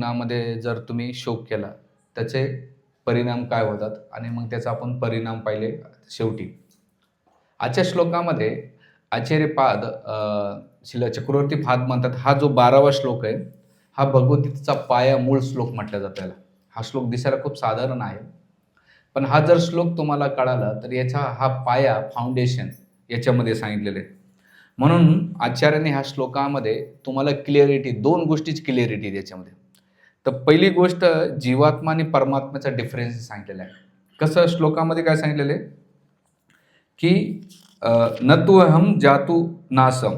जीवनामध्ये जर तुम्ही शोक केला त्याचे परिणाम काय होतात आणि मग त्याचा आपण परिणाम पाहिले शेवटी. आजच्या श्लोकामध्ये आचार्यपाद शिला चक्रवर्ती पाद म्हणतात, हा जो 12वा श्लोक आहे हा भगवद्गीतेचा पाया मूळ श्लोक म्हटला जातो याला. हा श्लोक दिसायला खूप साधारण आहे, पण हा जर श्लोक तुम्हाला कळाला तर याचा हा पाया फाउंडेशन याच्यामध्ये सांगितलेलं आहे. म्हणून आचार्याने ह्या श्लोकामध्ये तुम्हाला क्लिअरिटी, दोन गोष्टीची क्लिअरिटी त्याच्यामध्ये. तर पहिली गोष्ट, जीवात्मा आणि परमात्म्याचा डिफरन्स सांगितलेला आहे. कसं श्लोकामध्ये काय सांगितलेलं आहे की न तू अहम जातू नासम,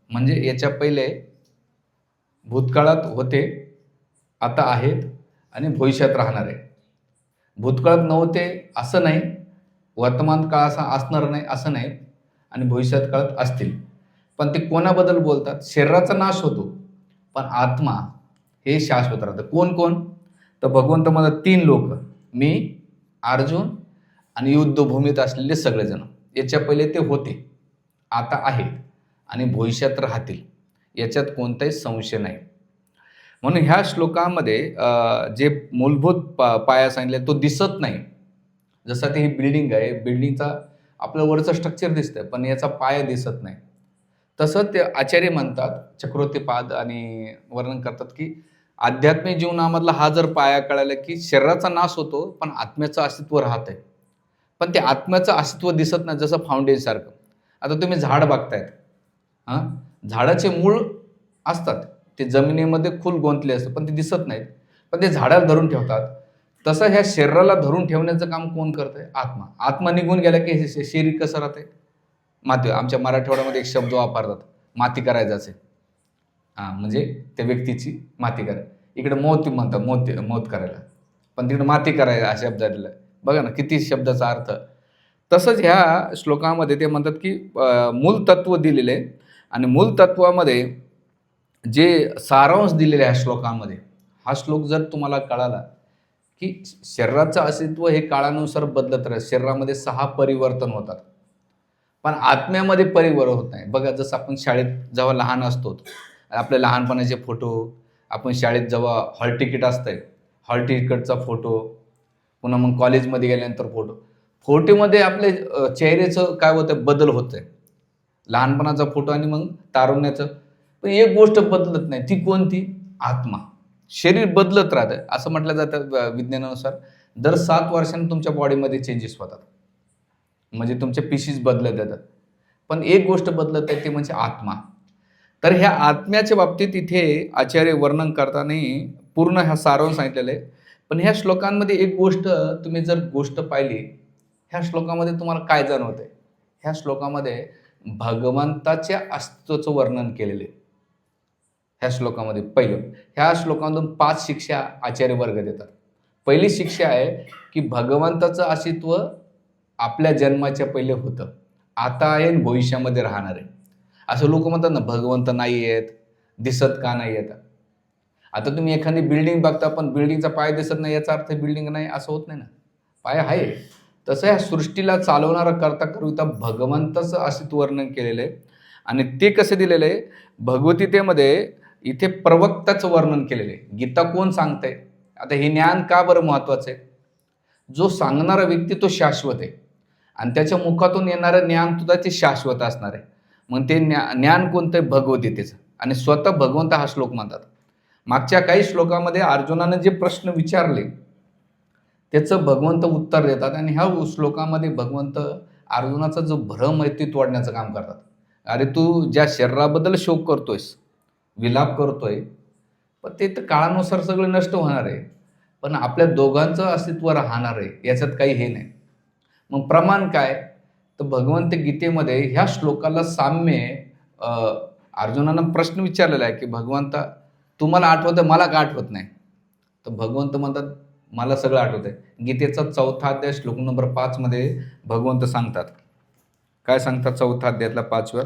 म्हणजे याच्या पहिले भूतकाळात होते, आता आहेत आणि भविष्यात राहणार आहे. भूतकाळात नव्हते असं नाही, वर्तमान काळ असा असणार नाही असं नाही, आणि भविष्यात काळात असतील. पण ते कोणाबद्दल बोलतात? शरीराचा नाश होतो पण आत्मा हे शाश्वत राहतं. कोण कोण? तर भगवंत म्हणतात 3 लोक, मी, अर्जुन आणि युद्धभूमीत असलेले सगळेजण. याच्या पहिले ते होते, आता आहेत आणि भविष्यात राहतील, याच्यात कोणताही संशय नाही. म्हणून ह्या श्लोकामध्ये जे मूलभूत पाया सांगितले तो दिसत नाही. जसं ते ही बिल्डिंग आहे, बिल्डिंगचा आपलं वरचं स्ट्रक्चर दिसतंय पण याचा पाया दिसत नाही. तसं ते आचार्य म्हणतात, चक्रवर्तीपाद आणि वर्णन करतात की आध्यात्मिक जीवनामधला हा जर पाया कळाला की शरीराचा नाश होतो पण आत्म्याचं अस्तित्व राहत आहे. पण ते आत्म्याचं अस्तित्व दिसत नाही, जसं फाउंडेशन सारखं. आता तुम्ही झाड बघतायत, झाडाचे मूळ असतात, ते जमिनीमध्ये खोल गोंतले असतात पण ते दिसत नाहीत, पण ते झाडाला धरून ठेवतात. तसं ह्या शरीराला धरून ठेवण्याचं काम कोण करतंय? आत्मा. आत्मा निघून गेला की हे शरीर कसं राहतंय? माती. आमच्या मराठवाड्यामध्ये एक शब्द वापरतात, माती करायचं असेल, म्हणजे त्या व्यक्तीची माती करा. इकडे मौत म्हणतात, मौत करायला, पण तिकडे माती करायला हा शब्द दिला. बघा ना किती शब्दाचा अर्थ. तसंच ह्या श्लोकामध्ये ते म्हणतात की मूल तत्व दिलेले, आणि मूल तत्वामध्ये जे सारांश दिलेले ह्या श्लोकामध्ये, हा श्लोक जर तुम्हाला कळाला की शरीराचं अस्तित्व हे काळानुसार बदलत राहतं. शरीरामध्ये 6 परिवर्तन होतात पण आत्म्यामध्ये परिवर्तन होत नाही. बघा, जसं आपण शाळेत जेव्हा लहान असतो, आपले लहानपणाचे फोटो, आपण शाळेत जेव्हा हॉल तिकीट असतंय, हॉल तिकीटचा फोटो, पुन्हा मग कॉलेजमध्ये गेल्यानंतर फोटोमध्ये आपले चेहऱ्याचं काय होतं, बदल होतंय. लहानपणाचा फोटो आणि मग तारुण्याचं. पण एक गोष्ट बदलत नाही, ती कोणती? आत्मा. शरीर बदलत राहतं. असं म्हटलं जातं विज्ञानानुसार, दर 7 वर्षांनी तुमच्या बॉडीमध्ये चेंजेस होतात, म्हणजे तुमचे पीसीस बदलत येतात. पण एक गोष्ट बदलत आहे, ती म्हणजे आत्मा. तर ह्या आत्म्याच्या बाबतीत इथे आचार्य वर्णन करताना पूर्ण ह्या सारांश सांगितलेलं आहे. पण ह्या श्लोकांमध्ये एक गोष्ट, तुम्ही जर गोष्ट पाहिली, ह्या श्लोकामध्ये तुम्हाला काय जाणवतंय? ह्या श्लोकामध्ये भगवंताच्या अस्तित्वाचं वर्णन केलेलं आहे. ह्या श्लोकामध्ये पहिलं, ह्या श्लोकामधून 5 शिक्षा आचार्य वर्ग देतात. पहिली शिक्षा आहे की भगवंताचं अस्तित्व आपल्या जन्माच्या पहिले होतं, आता आहे आणि भविष्यामध्ये राहणार आहे. असं लोक म्हणतात ना, भगवंत नाही आहेत, दिसत का नाही आहेत? आता तुम्ही एखादी बिल्डिंग बघता पण बिल्डिंगचा पाय दिसत नाही, याचा अर्थ बिल्डिंग नाही असं होत नाही ना, पाय आहे. तसं ह्या सृष्टीला चालवणारा करता करिता भगवंताचं अस्तित्व वर्णन केलेलं आहे. आणि ते कसं दिलेलं आहे? भगवद्गीतेमध्ये इथे प्रवक्ताचं वर्णन केलेलं आहे. गीता कोण सांगतंय? आता हे ज्ञान का बरं महत्वाचं आहे? जो सांगणारा व्यक्ती तो शाश्वत आहे आणि त्याच्या मुखातून येणारं ज्ञान सुद्धा ते शाश्वत असणार आहे. मग ते ज्ञान कोणतं आहे? भगवद्गीतेचं. आणि स्वतः भगवंत हा श्लोक म्हणतात. मागच्या काही श्लोकामध्ये अर्जुनाने जे प्रश्न विचारले त्याचं भगवंत उत्तर देतात, आणि ह्या श्लोकामध्ये भगवंत अर्जुनाचा जो भ्रम आहे ते तोडण्याचं काम करतात. अरे, तू ज्या शरीराबद्दल शोक करतोयस, विलाप करतोय, पण ते तर काळानुसार सगळं नष्ट होणार आहे, पण आपल्या दोघांचं अस्तित्व राहणार आहे, याच्यात काही हे नाही. मग प्रमाण काय? तर भगवंत गीतेमध्ये ह्या श्लोकाला साम्य, अर्जुनानं प्रश्न विचारलेला आहे की भगवंता तुम्हाला आठवतं, मला का आठवत नाही? तर भगवंत म्हणतात, मला सगळं आठवत आहे. गीतेचा 4था अध्याय श्लोक नंबर 5 मध्ये भगवंत सांगतात. काय सांगतात 4था अध्यायातला 5व्या?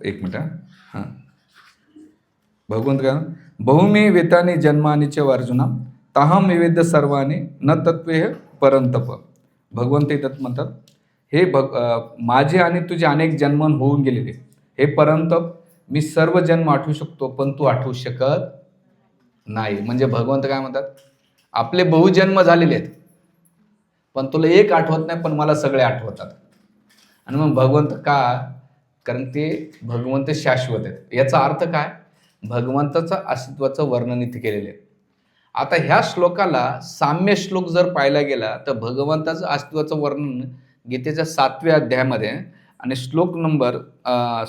एक मिनिट. भगवंत काय? बहुमी वेतानी जन्मानी च अर्जुना ताहम विवेद्य सर्वानी न तत्वे परंतप. भगवंत येतात म्हणतात, हे माझे आणि तुझे अनेक जन्म होऊन गेलेले, हे परंतप मी सर्व जन्म आठवू शकतो पण तू आठवू शकत नाही. म्हणजे भगवंत काय म्हणतात, आपले बहुजन्म झालेले आहेत पण तुला एक आठवत नाही पण मला सगळे आठवतात. आणि मग भगवंत का, कारण ते भगवंत शाश्वत आहेत. याचा अर्थ काय, भगवंताचं अस्तित्वाचं वर्णन इथे केलेले आहे. आता ह्या श्लोकाला साम्य श्लोक जर पाहायला गेला तर भगवंताचं अस्तित्वाचं वर्णन गीतेच्या 7व्या अध्यायामध्ये आणि श्लोक नंबर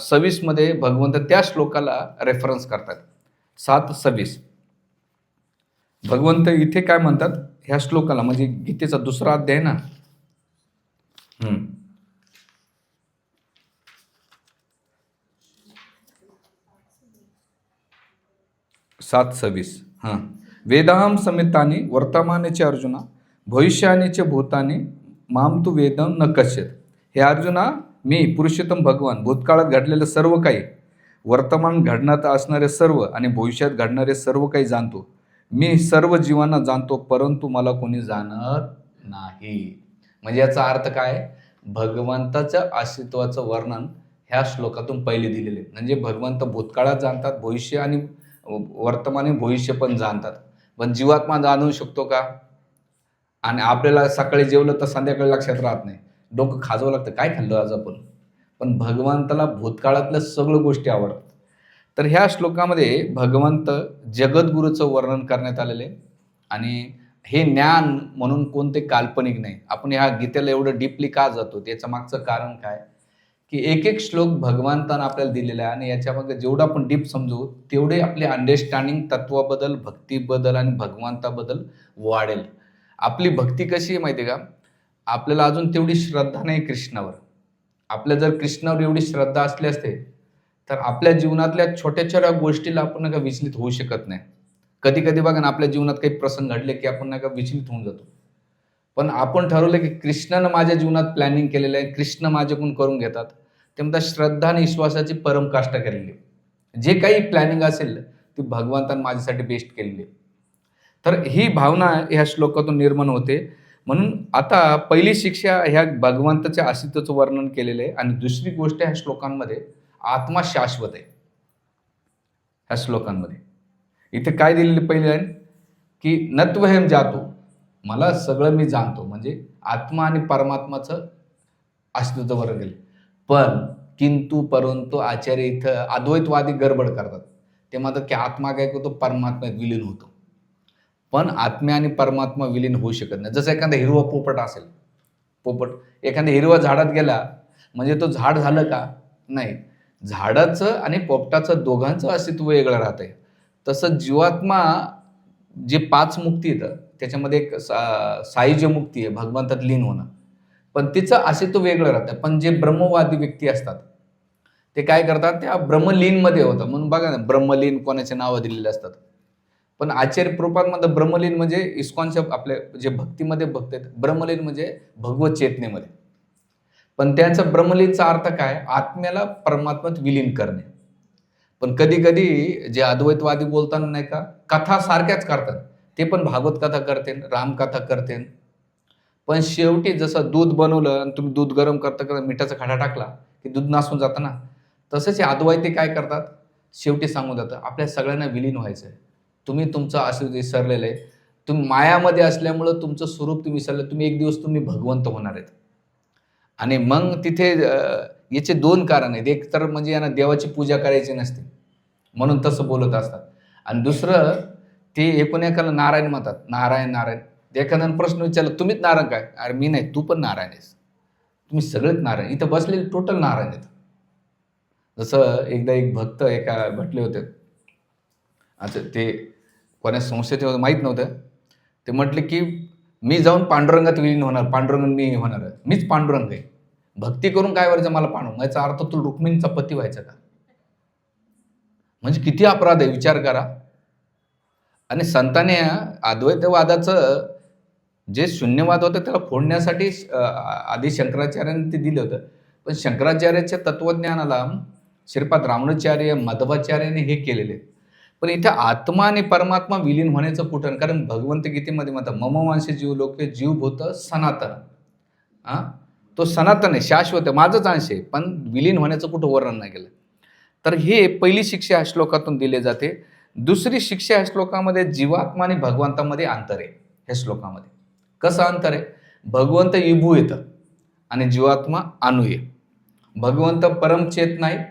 26 मध्ये भगवंत त्या श्लोकाला रेफरन्स करतात. 7:26 भगवंत इथे काय म्हणतात ह्या श्लोकाला, म्हणजे गीतेचा 2रा अध्याय ना. 7:26 हां. वेदाहम समितानी वर्तमानेचे अर्जुना भविष्यानीचे भूतानी माम तू वेदम न कश्चित. हे अर्जुना, मी पुरुषोत्तम भगवान भूतकाळात घडलेलं सर्व काही, वर्तमान घडण्यात असणारे सर्व आणि भविष्यात घडणारे सर्व काही जाणतो. मी सर्व जीवांना जाणतो परंतु मला कोणी जाणत नाही. म्हणजे याचा अर्थ काय, भगवंताच्या अस्तित्वाचं वर्णन ह्या श्लोकातून पहिले दिलेले. म्हणजे भगवंत भूतकाळात जाणतात, भविष्य आणि वर्तमान भविष्य पण जाणतात. पण जीवात्मा जाणू शकतो का? आणि आपल्याला सकाळी जेवलं तर संध्याकाळी लक्षात राहत नाही, डोकं खाजवं लागतं, काय खाल्लं आज आपण. पण भगवंताला भूतकाळातल्या सगळ्या गोष्टी आवडतात. तर ह्या श्लोकामध्ये भगवंत जगद्गुरूचं वर्णन करण्यात आलेले आणि हे ज्ञान म्हणून कोणते काल्पनिक नाही. आपण ह्या गीतेला एवढं डीपली का जातो त्याचं मागचं कारण काय, की एक एक श्लोक भगवंतानं आपल्याला दिलेला आहे आणि याच्यामध्ये जेवढं आपण डीप समजू तेवढे आपले अंडरस्टँडिंग तत्वाबद्दल, भक्तीबद्दल आणि भगवंताबद्दल वाढेल. आपली भक्ती कशी आहे माहिती आहे का, आपल्याला अजून तेवढी श्रद्धा नाही कृष्णावर. आपल्या जर कृष्णावर एवढी श्रद्धा असली असते तर आपल्या जीवनातल्या छोट्या छोट्या गोष्टीला आपण नाही का विचलित होऊ शकत नाही. कधी कधी बघा ना, आपल्या जीवनात काही प्रसंग घडले की आपण नाही का विचलित होऊन जातो. पण आपण ठरवलं की कृष्णानं माझ्या जीवनात प्लॅनिंग केलेलं आहे, कृष्ण माझ्याकडून करून घेतात. ते म्हणतात श्रद्धा आणि विश्वासाची परमकाष्ठा केलेली. जे काही प्लॅनिंग असेल ती भगवंतानं माझ्यासाठी बेस्ट केलेली. तर ही भावना ह्या श्लोकातून निर्माण होते. म्हणून आता पहिली शिक्षा ह्या भगवंताच्या अस्तित्वाचं वर्णन केलेलं आहे आणि दुसरी गोष्ट ह्या श्लोकांमध्ये आत्मा शाश्वत आहे. ह्या श्लोकांमध्ये इथे काय दिलेले पहिली लाईन, की नत्वहेम जातो, मला सगळं मी जाणतो. म्हणजे आत्मा आणि परमात्माचं अस्तित्वाचं वर्णन केलं. पण किंतु परंतु आचार्य इथं अद्वैतवादी गडबड करतात. ते म्हणतात की आत्मा काय करतो, परमात्म्यात विलीन होतो. पण आत्म्या आणि परमात्मा विलीन होऊ शकत नाही. जसं एखादा हिरवा पोपट असेल, पोपट एखाद्या हिरवा झाडात गेला म्हणजे तो झाड झालं का, नाही. झाडाचं आणि पोपटाचं दोघांचं अस्तित्व वेगळं राहतंय. तसं जीवात्मा जे 5 मुक्ती येतं त्याच्यामध्ये एक सायुज्य मुक्ती आहे, भगवंतात लीन होणं, पण तिचं अस्तित्व वेगळं राहतं. पण जे ब्रह्मवादी व्यक्ती असतात ते काय करतात, त्या ब्रह्मलीनमध्ये होतं. म्हणून बघा ना, ब्रह्मलीन कोणाचे नावं दिलेले असतात. पण आचार्य प्रभुपादमध्ये ब्रह्मलीन म्हणजे इस्कॉनच्या आपल्या जे भक्तीमध्ये भक्त आहेत, ब्रह्मलीन म्हणजे भगवत चेतनेमध्ये. पण त्यांचा ब्रह्मलीनचा अर्थ काय, आत्म्याला परमात्म्यात विलीन करणे. पण कधी कधी जे अद्वैतवादी बोलताना नाही का कथा सारख्याच करतात, ते पण भागवत कथा करतील, रामकथा करतील. पण शेवटी जसं दूध बनवलं आणि तुम्ही दूध गरम करता मिठाचा खडा टाकला की दूध नासून जातं ना, तसंच हे अद्वैती काय करतात, शेवटी सांगून जातं आपल्या सगळ्यांना विलीन व्हायचं आहे. तुम्ही तुमचं असं विसरलेलं आहे, तुम्ही मायामध्ये असल्यामुळं तुमचं स्वरूप तुम्ही विसरलं. तुम्ही एक दिवस तुम्ही भगवंत होणार आहेत. आणि मग तिथे याचे 2 कारण आहेत. एक तर म्हणजे यांना देवाची पूजा करायची नसते म्हणून तसं बोलत असतात. आणि दुसरं ते एकाला नारायण म्हणतात, नारायण नारायण. एखाद्यानं प्रश्न विचारला, तुम्हीच नारायण काय, अरे मी नाही, तू पण नारायण आहेस, तुम्ही सगळेच नारायण, इथं बसलेले टोटल नारायण आहेत. जसं एकदा एक भक्त एका भेटले होते, आता ते कोणा संस्थेत माहीत नव्हतं. ते म्हटले की मी जाऊन पांडुरंगात विलीन होणार, पांडुरंग मी होणार, मीच पांडुरंग आहे, भक्ती करून काय व्हायचं मला पांडुरंग. याचा अर्थ तू रुक्मिणीचा पती व्हायचा का? म्हणजे किती अपराध आहे विचार करा. आणि संतांनी अद्वैतवादाचं जे शून्यवाद होतं त्याला फोडण्यासाठी आधी शंकराचार्यांनी ते दिलं होतं. पण शंकराचार्याच्या तत्वज्ञानाला श्रीपाद रामानुजाचार्य मध्वाचार्याने हे केलेले. पण इथे आत्मा आणि परमात्मा विलीन होण्याचं कुठं, कारण भगवंत गीतेमध्ये म्हणतात मम मांस जीव लोके जीवभूत सनातन. तो सनातन आहे, शाश्वत आहे, माझंच अंश आहे. पण विलीन होण्याचं कुठं वर्णन नाही केलं. तर हे पहिली शिक्षा या श्लोकातून दिली जाते. दुसरी शिक्षा या श्लोकामध्ये जीवात्मा आणि भगवंतामध्ये अंतर आहे. ह्या श्लोकामध्ये कसं अंतर आहे? भगवंत विभू येतं आणि जीवात्मा अणु आहे. भगवंत परमचेतना आहे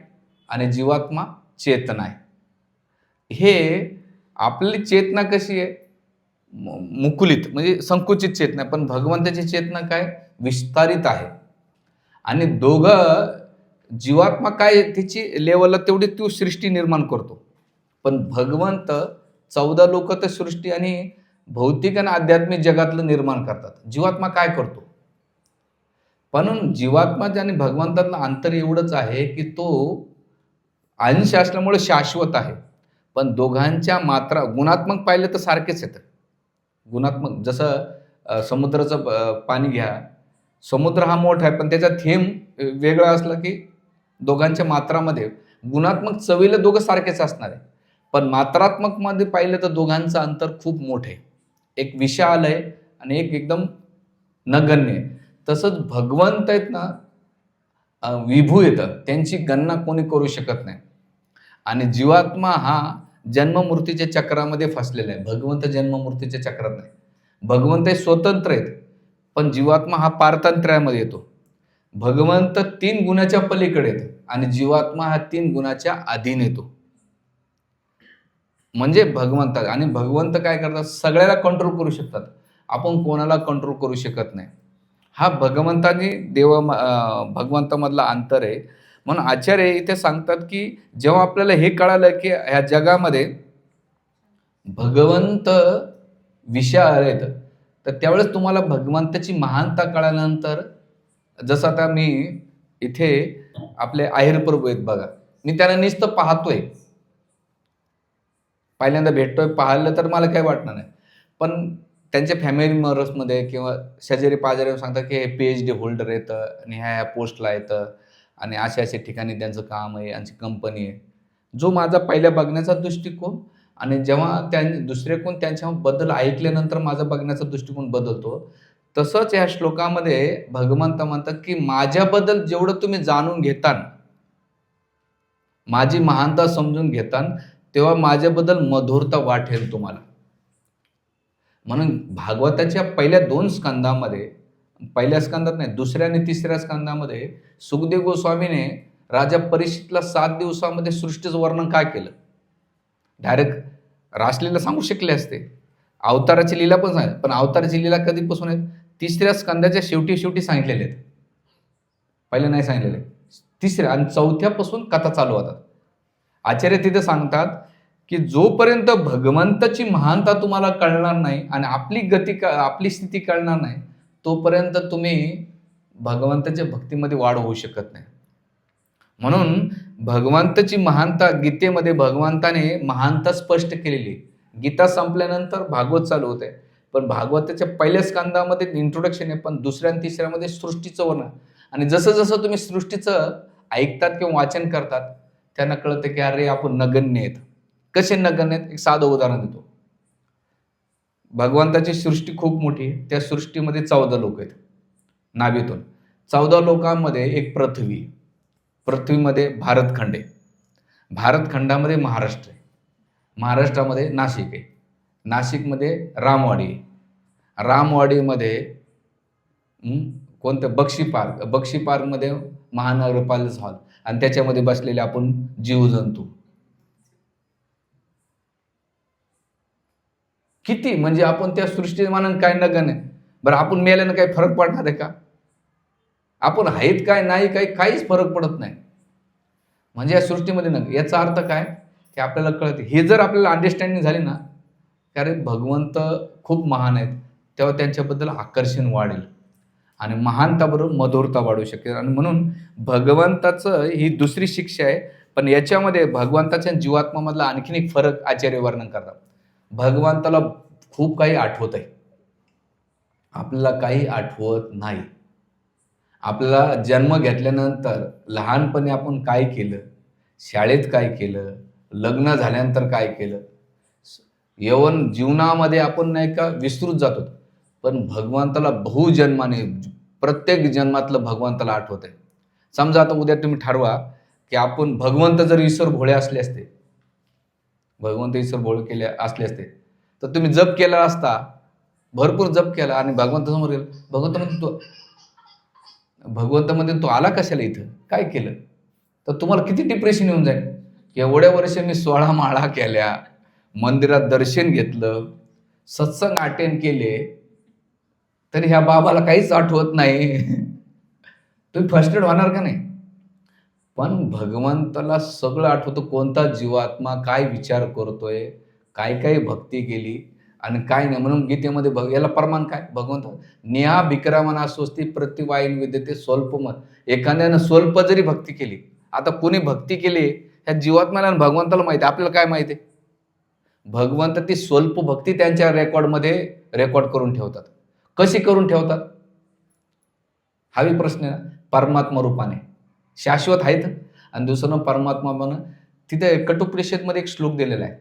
आणि जीवात्मा चेतना आहे. हे आपली चेतना कशी आहे? मुकुलित म्हणजे संकुचित चेतना, पण भगवंताची चेतना काय? विस्तारित आहे. आणि दोघं जीवात्मा काय त्याची लेवलला तेवढी ती सृष्टी निर्माण करतो, पण भगवंत 14 लोक तर सृष्टी आणि भौतिक आणि आध्यात्मिक जगातलं निर्माण करतात. जीवात्मा काय करतो? म्हणून जीवात्मा आणि भगवंतातलं अंतर एवढंच आहे की तो अंश असल्यामुळे शाश्वत आहे, पण दोघांच्या मात्रा गुणात्मक पाहिलं तर सारखेच येतं. गुणात्मक जसं समुद्राचं पाणी घ्या. समुद्र हा मोठा आहे, पण त्याचा थेंब वेगळा असला की दोघांच्या मात्रामध्ये गुणात्मक चवीला दोघं सारखेच असणार आहे, पण मात्रात्मकमध्ये पाहिलं तर दोघांचं अंतर खूप मोठं आहे. एक विशाल आहे आणि एक एकदम नगण्य आहे. तसंच भगवंत आहेत ना, विभू येतं, त्यांची गणना कोणी करू शकत नाही. आणि जीवात्मा हा जन्ममूर्तीच्या चक्रामध्ये फसलेला आहे. भगवंत जन्ममूर्तीच्या चक्रात नाही. भगवंत हे स्वतंत्र आहेत, पण जीवात्मा हा पारतंत्र्यामध्ये येतो. भगवंत 3 गुणाच्या पलीकडे येतो आणि जीवात्मा हा 3 गुणाच्या अधीन येतो. म्हणजे भगवंत आणि भगवंत काय करतात? सगळ्याला कंट्रोल करू शकतात. आपण कोणाला कंट्रोल करू शकत नाही. हा भगवंताने भगवंतामधला अंतर आहे. म्हणून आचार्य इथे सांगतात की जेव्हा आपल्याला हे कळालं की ह्या जगामध्ये भगवंत विशाल आहेत, तर त्यावेळेस तुम्हाला भगवंताची महानता कळाल्यानंतर, जसं आता मी इथे आपले आहेर प्रभू आहेत बघा, मी त्यांना नुसतं पाहतोय, पहिल्यांदा भेटतोय, पाहिलं तर मला काही वाटणार नाही, पण त्यांच्या फॅमिली मेंबर्समध्ये किंवा शेजारी पाजारी सांगतात की हे PhD होल्डर येतं आणि ह्या पोस्टला येतं आणि अशा ठिकाणी त्यांचं काम आहे, यांची कंपनी आहे. जो माझा पहिल्या बघण्याचा दृष्टिकोन आणि जेव्हा दुसरे कोण त्यांच्याबद्दल ऐकल्यानंतर माझा बघण्याचा दृष्टिकोन बदलतो, तसंच या श्लोकामध्ये भगवंत म्हणतात की माझ्याबद्दल जेवढं तुम्ही जाणून घेतान, माझी महानता समजून घेतान, तेव्हा माझ्याबद्दल मधुरता वाटेल तुम्हाला. म्हणून भागवताच्या पहिल्या 2 स्कंदामध्ये, पहिल्या स्कंदात नाही, दुसऱ्या आणि तिसऱ्या स्कंदामध्ये सुखदेव गोस्वामीने राजा परीक्षितला 7 दिवसामध्ये सृष्टीचं वर्णन काय केलं? डायरेक्ट रासलीला सांगू शकले असते, अवताराची लीला पण सांगितली, पण अवताराची लीला कधीपासून आहेत? तिसऱ्या स्कंदाच्या शेवटी सांगितलेले आहेत. पहिले नाही सांगितलेले. तिसऱ्या आणि चौथ्यापासून कथा चालू होतात. आचार्य तिथे सांगतात की जोपर्यंत भगवंताची महानता तुम्हाला कळणार नाही आणि आपली स्थिती कळणार नाही, तोपर्यंत तुम्ही भगवंताच्या भक्तीमध्ये वाढ होऊ शकत नाही. म्हणून भगवंताची महानता गीतेमध्ये भगवंताने महानता स्पष्ट केलेली. गीता संपल्यानंतर भागवत चालू होते, पण भागवताच्या पहिल्या स्कंदामध्ये इंट्रोडक्शन आहे, पण दुसऱ्या आणि तिसऱ्यामध्ये सृष्टीचं वर्णन. आणि जसं जसं तुम्ही सृष्टीचं ऐकतात किंवा वाचन करतात, त्यांना कळतं की अरे आपण नगण्य आहेत. कसे नगण्य आहेत? एक साधं उदाहरण देतो. भगवंताची सृष्टी खूप मोठी आहे. त्या सृष्टीमध्ये 14 लोक आहेत नाभीतून. 14 लोकांमध्ये एक पृथ्वी, पृथ्वीमध्ये भारतखंड आहे, भारतखंडामध्ये महाराष्ट्र आहे, महाराष्ट्रामध्ये नाशिक आहे, नाशिकमध्ये रामवाडी आहे, रामवाडीमध्ये कोणतं बक्षी पार्क, बक्षी पार्कमध्ये महानगरपालिका हॉल आणि त्याच्यामध्ये बसलेले आपण जीवजंतू. किती म्हणजे आपण त्या सृष्टी मानून काय नगण्य. बरं, आपण मेल्यानं काही फरक पडणार आहे का? आपण आहेत काय नाही काहीच फरक पडत नाही. म्हणजे या सृष्टीमध्ये याचा अर्थ काय की आपल्याला कळते. हे जर आपल्याला अंडरस्टँडिंग झाली ना, कारण भगवंत खूप महान आहेत, तेव्हा त्यांच्याबद्दल आकर्षण वाढेल आणि महानताबरोबर मधुरता वाढू शकेल. आणि म्हणून भगवंताचं ही दुसरी शिक्षा आहे. पण याच्यामध्ये भगवंताच्या जीवात्मामधला आणखीन एक फरक आचार्य वर्णन करतात. भगवंताला खूप काही आठवत आहे, आपल्याला काही आठवत नाही. आपल्याला जन्म घेतल्यानंतर लहानपणी आपण काय केलं, शाळेत काय केलं, लग्न झाल्यानंतर काय केलं, यौवन जीवनामध्ये आपण नाही का विसरून जातो. पण भगवंताला बहुजन्माने प्रत्येक जन्मातलं भगवंताला आठवत आहे. समजा आता उद्या तुम्ही ठरवा की आपण भगवंत जर ईश्वर भोळे असले असते, भगवंत ईश्वर भोळे केले असले असते, तर तुम्ही जप केला असता, भरपूर जप केला आणि भगवंत समोर गेला, भगवंत मध्ये तो आला कशाला इथं, काय केलं, तर तुम्हाला किती डिप्रेशन येऊन जाईल. एवढ्या वर्ष मी 16 माळा केल्या, मंदिरात दर्शन घेतलं, सत्संग अटेंड केले, तरी ह्या बाबाला काहीच आठवत नाही. तुम्ही फ्रस्ट्रेट होणार का नाही? पण भगवंताला सगळं आठवतं, कोणता जीवात्मा काय विचार करतोय, काय काय भक्ती केली आणि काय नाही. म्हणून गीतेमध्ये याला प्रमाण काय, भगवंत नेहा विक्रमणा स्वस्ती प्रतिवायन विद्यते स्वल्पमत. एखाद्यानं स्वल्प जरी भक्ती केली, आता कोणी भक्ती केली ह्या जीवात्म्याला आणि भगवंताला माहिती, आपल्याला काय माहिती? भगवंत ती स्वल्प भक्ती त्यांच्या रेकॉर्डमध्ये रेकॉर्ड करून ठेवतात. कशी करून ठेवतात हाही प्रश्न आहे. परमात्मा रूपाने शाश्वत आहेत. आणि दुसरं परमात्मा म्हणून तिथे कटुपनिषदमध्ये एक श्लोक दिलेला आहे,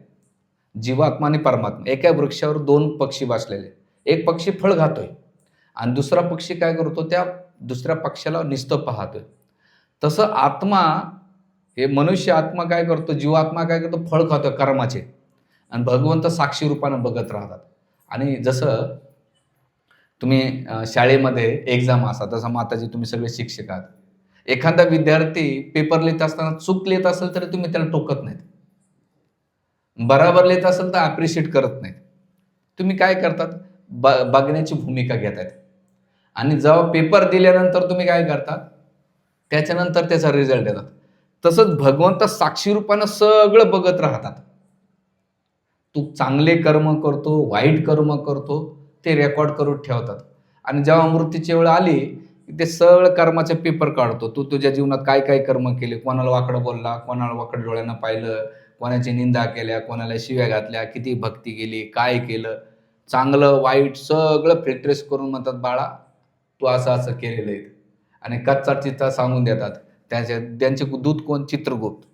जीवात्मा आणि परमात्मा. एका वृक्षावर 2 पक्षी बसलेले, एक पक्षी फळ खातोय आणि दुसरा पक्षी काय करतो, त्या दुसऱ्या पक्षाला नुसतं पाहतोय. तसं आत्मा, हे मनुष्य आत्मा काय करतो, जीवात्मा काय करतो, फळ खातोय कर्माचे, आणि भगवंत साक्षी रूपानं बघत राहतात. आणि जसं तुम्ही शाळेमध्ये एक्झाम असा, तसं माताजी तुम्ही सगळे शिक्षक आहात. एखादा विद्यार्थी पेपर लिहित असताना चूक लिहित असेल तर तुम्ही त्याला टोकत नाहीत, बराबर लिहित असेल तर अप्रिशिएट करत नाहीत. तुम्ही काय करतात, बघण्याची भूमिका घेतात. आणि जेव्हा पेपर दिल्यानंतर तुम्ही काय करतात, त्याच्यानंतर त्याचा रिझल्ट येतात. तसंच भगवंत साक्षी रूपानं सगळं बघत राहतात. तू चांगले कर्म करतो, वाईट कर्म करतो, ते रेकॉर्ड करून ठेवतात. आणि जेव्हा मृत्यूची वेळ आली, ते सगळं कर्माचे पेपर काढतो. तू तुझ्या जीवनात काय काय कर्म केले, कोणाला वाकडं बोलला, कोणाला वाकड डोळ्यानं पाहिलं, कोणाची निंदा केल्या, कोणाला शिव्या घातल्या, किती भक्ती केली, काय केलं, चांगलं वाईट सगळं फिल्टरेस करून म्हणतात, बाळा तू असं असं केलेलं आहे. आणि कच्चा चित्ता सांगून देतात. त्यांचे दूत कोण, चित्रगुप्त.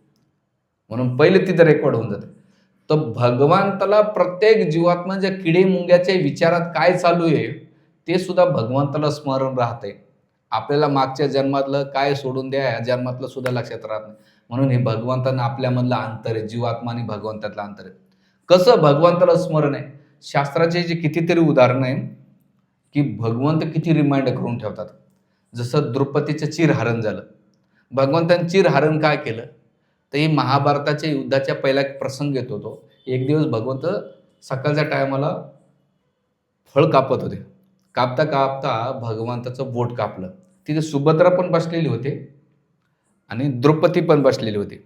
म्हणून पहिले तिथं रेकॉर्ड होऊन जातं. तर भगवंताला प्रत्येक जीवात्म्याच्या किडे मुंग्याच्या विचारात काय चालू आहे ते सुद्धा भगवंताला स्मरण राहते. आपल्याला मागच्या जन्मातलं काय सोडून द्या, या जन्मातलं सुद्धा लक्षात राहत नाही. म्हणून हे भगवंतानं आपल्यामधलं अंतर आहे, जीवात्मा आणि भगवंतातलं अंतर आहे. कसं भगवंताला स्मरण आहे, शास्त्राचे जे कितीतरी उदाहरणं आहे की भगवंत किती रिमाइंड करून ठेवतात. जसं द्रौपदीचं चिरहरण झालं, भगवंतांनी चिरहरण काय केलं, तर ही महाभारताच्या युद्धाच्या पहिला एक प्रसंग येतो. तो एक दिवस भगवंत सकाळच्या टायमाला फळ कापत होते. कापता कापता भगवंताचं बोट कापलं. तिथे सुभद्रा पण बसलेली होते आणि द्रौपदी पण बसलेली होती.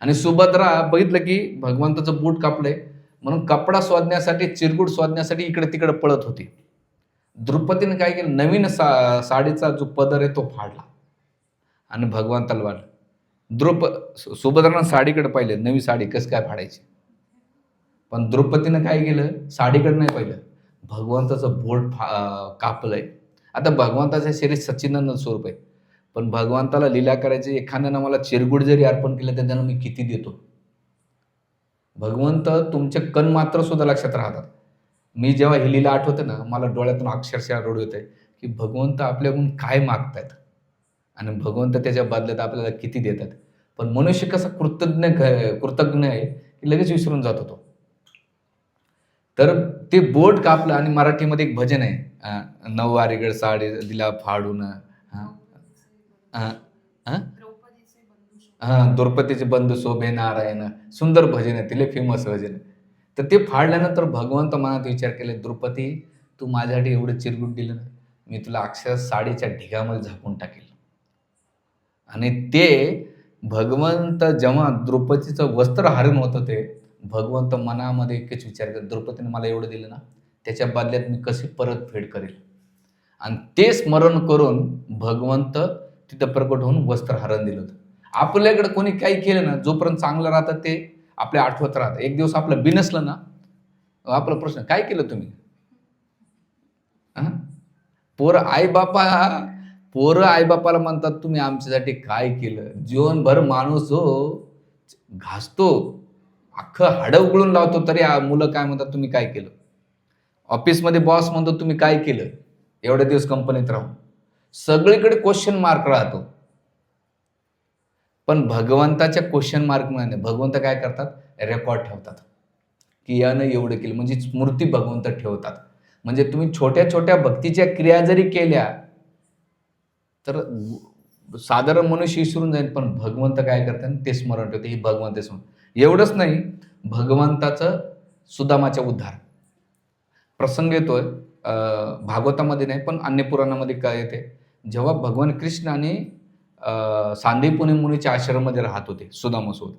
आणि सुभद्रा बघितलं की भगवंताचं बोट कापलंय म्हणून कपडा शोधण्यासाठी, चिरगुट शोधण्यासाठी इकडे तिकडे पळत होती. द्रौपदीने काय केलं, नवीन साडीचा जो पदर आहे तो फाडला आणि भगवंताला वाढला. सुभद्रानं साडीकडे पाहिले, नवी साडी कसं काय फाडायची. पण द्रौपदीनं काय केलं, साडीकडे नाही पाहिलं, भगवंताचं बोट कापलंय. आता भगवंताचं शरीर सच्चिदानंद स्वरूप आहे, पण भगवंताला लीला करायची, एखाद्यानं मला चिरगुट जरी अर्पण केलं तर त्यांना मी किती देतो. भगवंत तुमचे कण मात्र सुद्धा लक्षात राहतात. मी जेव्हा ही लीला आठवते ना, मला डोळ्यातून अक्षरशः रडू येते की भगवंत आपल्याकडून काय मागतायत आणि भगवंत त्याच्या बदल्यात आपल्याला किती देतात. पण मनुष्य कसा कृतज्ञ आहे की लगेच विसरून जातो तो. तर ते बोट कापलं. आणि मराठीमध्ये एक भजन आहे, नऊवारीगड साडी दिला फाडून, द्रौपदीचे बंधू शोभे नारायण, सुंदर भजन आहे, तिले फेमस भजन आहे. तर ते फाडल्यानंतर भगवंत मनात विचार केले, द्रौपदी तू माझ्यासाठी एवढं चिरगुट दिलं ना, मी तुला अक्षर साडीच्या ढिगामध्ये झाकून टाकेल. आणि ते भगवंत जेव्हा द्रौपदीचं वस्त्र हरण होतं, ते भगवंत मनामध्ये एकच विचार करत, द्रौपदीने मला एवढं दिलं ना, त्याच्या बदल्यात मी कशी परतफेड करेल. आणि ते स्मरण करून भगवंत तिथं प्रकट होऊन वस्त्र हरण दिलं होतं. आपल्याकडे कोणी काही केलं ना, जोपर्यंत चांगलं राहतं ते आपल्या आठवत राहतं. एक दिवस आपलं बिनसलं ना, आपला प्रश्न काय केलं तुम्ही. पोरं आईबापाला म्हणतात तुम्ही आमच्यासाठी काय केलं. जीवनभर माणूस जो घासतो, अख्खं हाडं उघडून लावतो, तरी मुलं काय म्हणतात तुम्ही काय केलं. ऑफिसमध्ये बॉस म्हणतो तुम्ही काय केलं एवढे दिवस कंपनीत राहून. सगळीकडे क्वेश्चन मार्क राहतो. पण भगवंताच्या क्वेश्चन मार्कमुळे नाही. भगवंत काय करतात? रेकॉर्ड ठेवतात, की यानं एवढं केलं, म्हणजे स्मृती भगवंत ठेवतात. म्हणजे तुम्ही छोट्या-छोट्या भक्तीच्या क्रिया जरी केल्या, तर साधारण मनुष्य विसरून जाईल, पण भगवंत काय करतात? ते स्मरण ठेवते. ही भगवंत स्मरण. एवढंच नाही, भगवंताचं सुदामाचा उद्धार प्रसंग येतोय. भागवतामध्ये नाही, पण अन्य पुराणामध्ये काय येते, जेव्हा भगवान कृष्ण आणि सांदीपनी मुनीच्या आश्रमामध्ये राहत होते सुदामासोबत.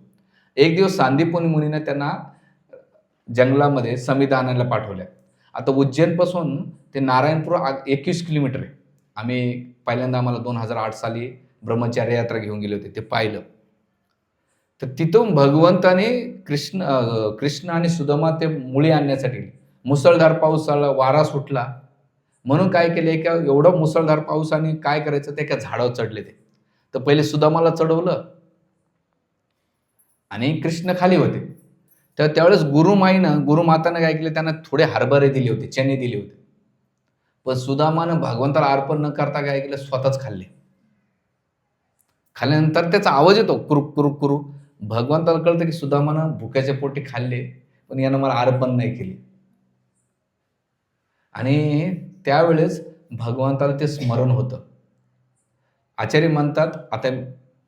एक दिवस सांदीपनी मुनीने त्यांना जंगलामध्ये समिधा आणायला पाठवल्या. आता उज्जैनपासून ते नारायणपूर 21 किलोमीटर आहे. आम्ही पहिल्यांदा आम्हाला 2008 साली ब्रह्मचर्य यात्रा घेऊन गेले होते, ते पाहिलं. तर तिथून भगवंताने कृष्ण आणि सुदामा ते मुळी आणण्यासाठी मुसळधार पाऊस आला, वारा सुटला. म्हणून काय केलं, एका एवढा मुसळधार पाऊस आणि काय करायचं, ते एका झाडावर चढले ते. तर पहिले सुदामाला चढवलं आणि कृष्ण खाली होते. तर त्यावेळेस गुरुमातानं काय केलं, त्यांना थोडे हरभरे दिले होते, चणे दिले होते. पण सुदामानं भगवंताला अर्पण न करता काय केलं, स्वतःच खाल्ले. खाल्ल्यानंतर त्याचा आवाज येतो कुरुक कुरुक कुरुक. भगवंताला कळतं की सुदामानं भुक्याच्या पोटी खाल्ले, पण यानं मला अर्पण नाही केले. आणि त्यावेळेस भगवंताला ते स्मरण होतं. आचार्य म्हणतात, आता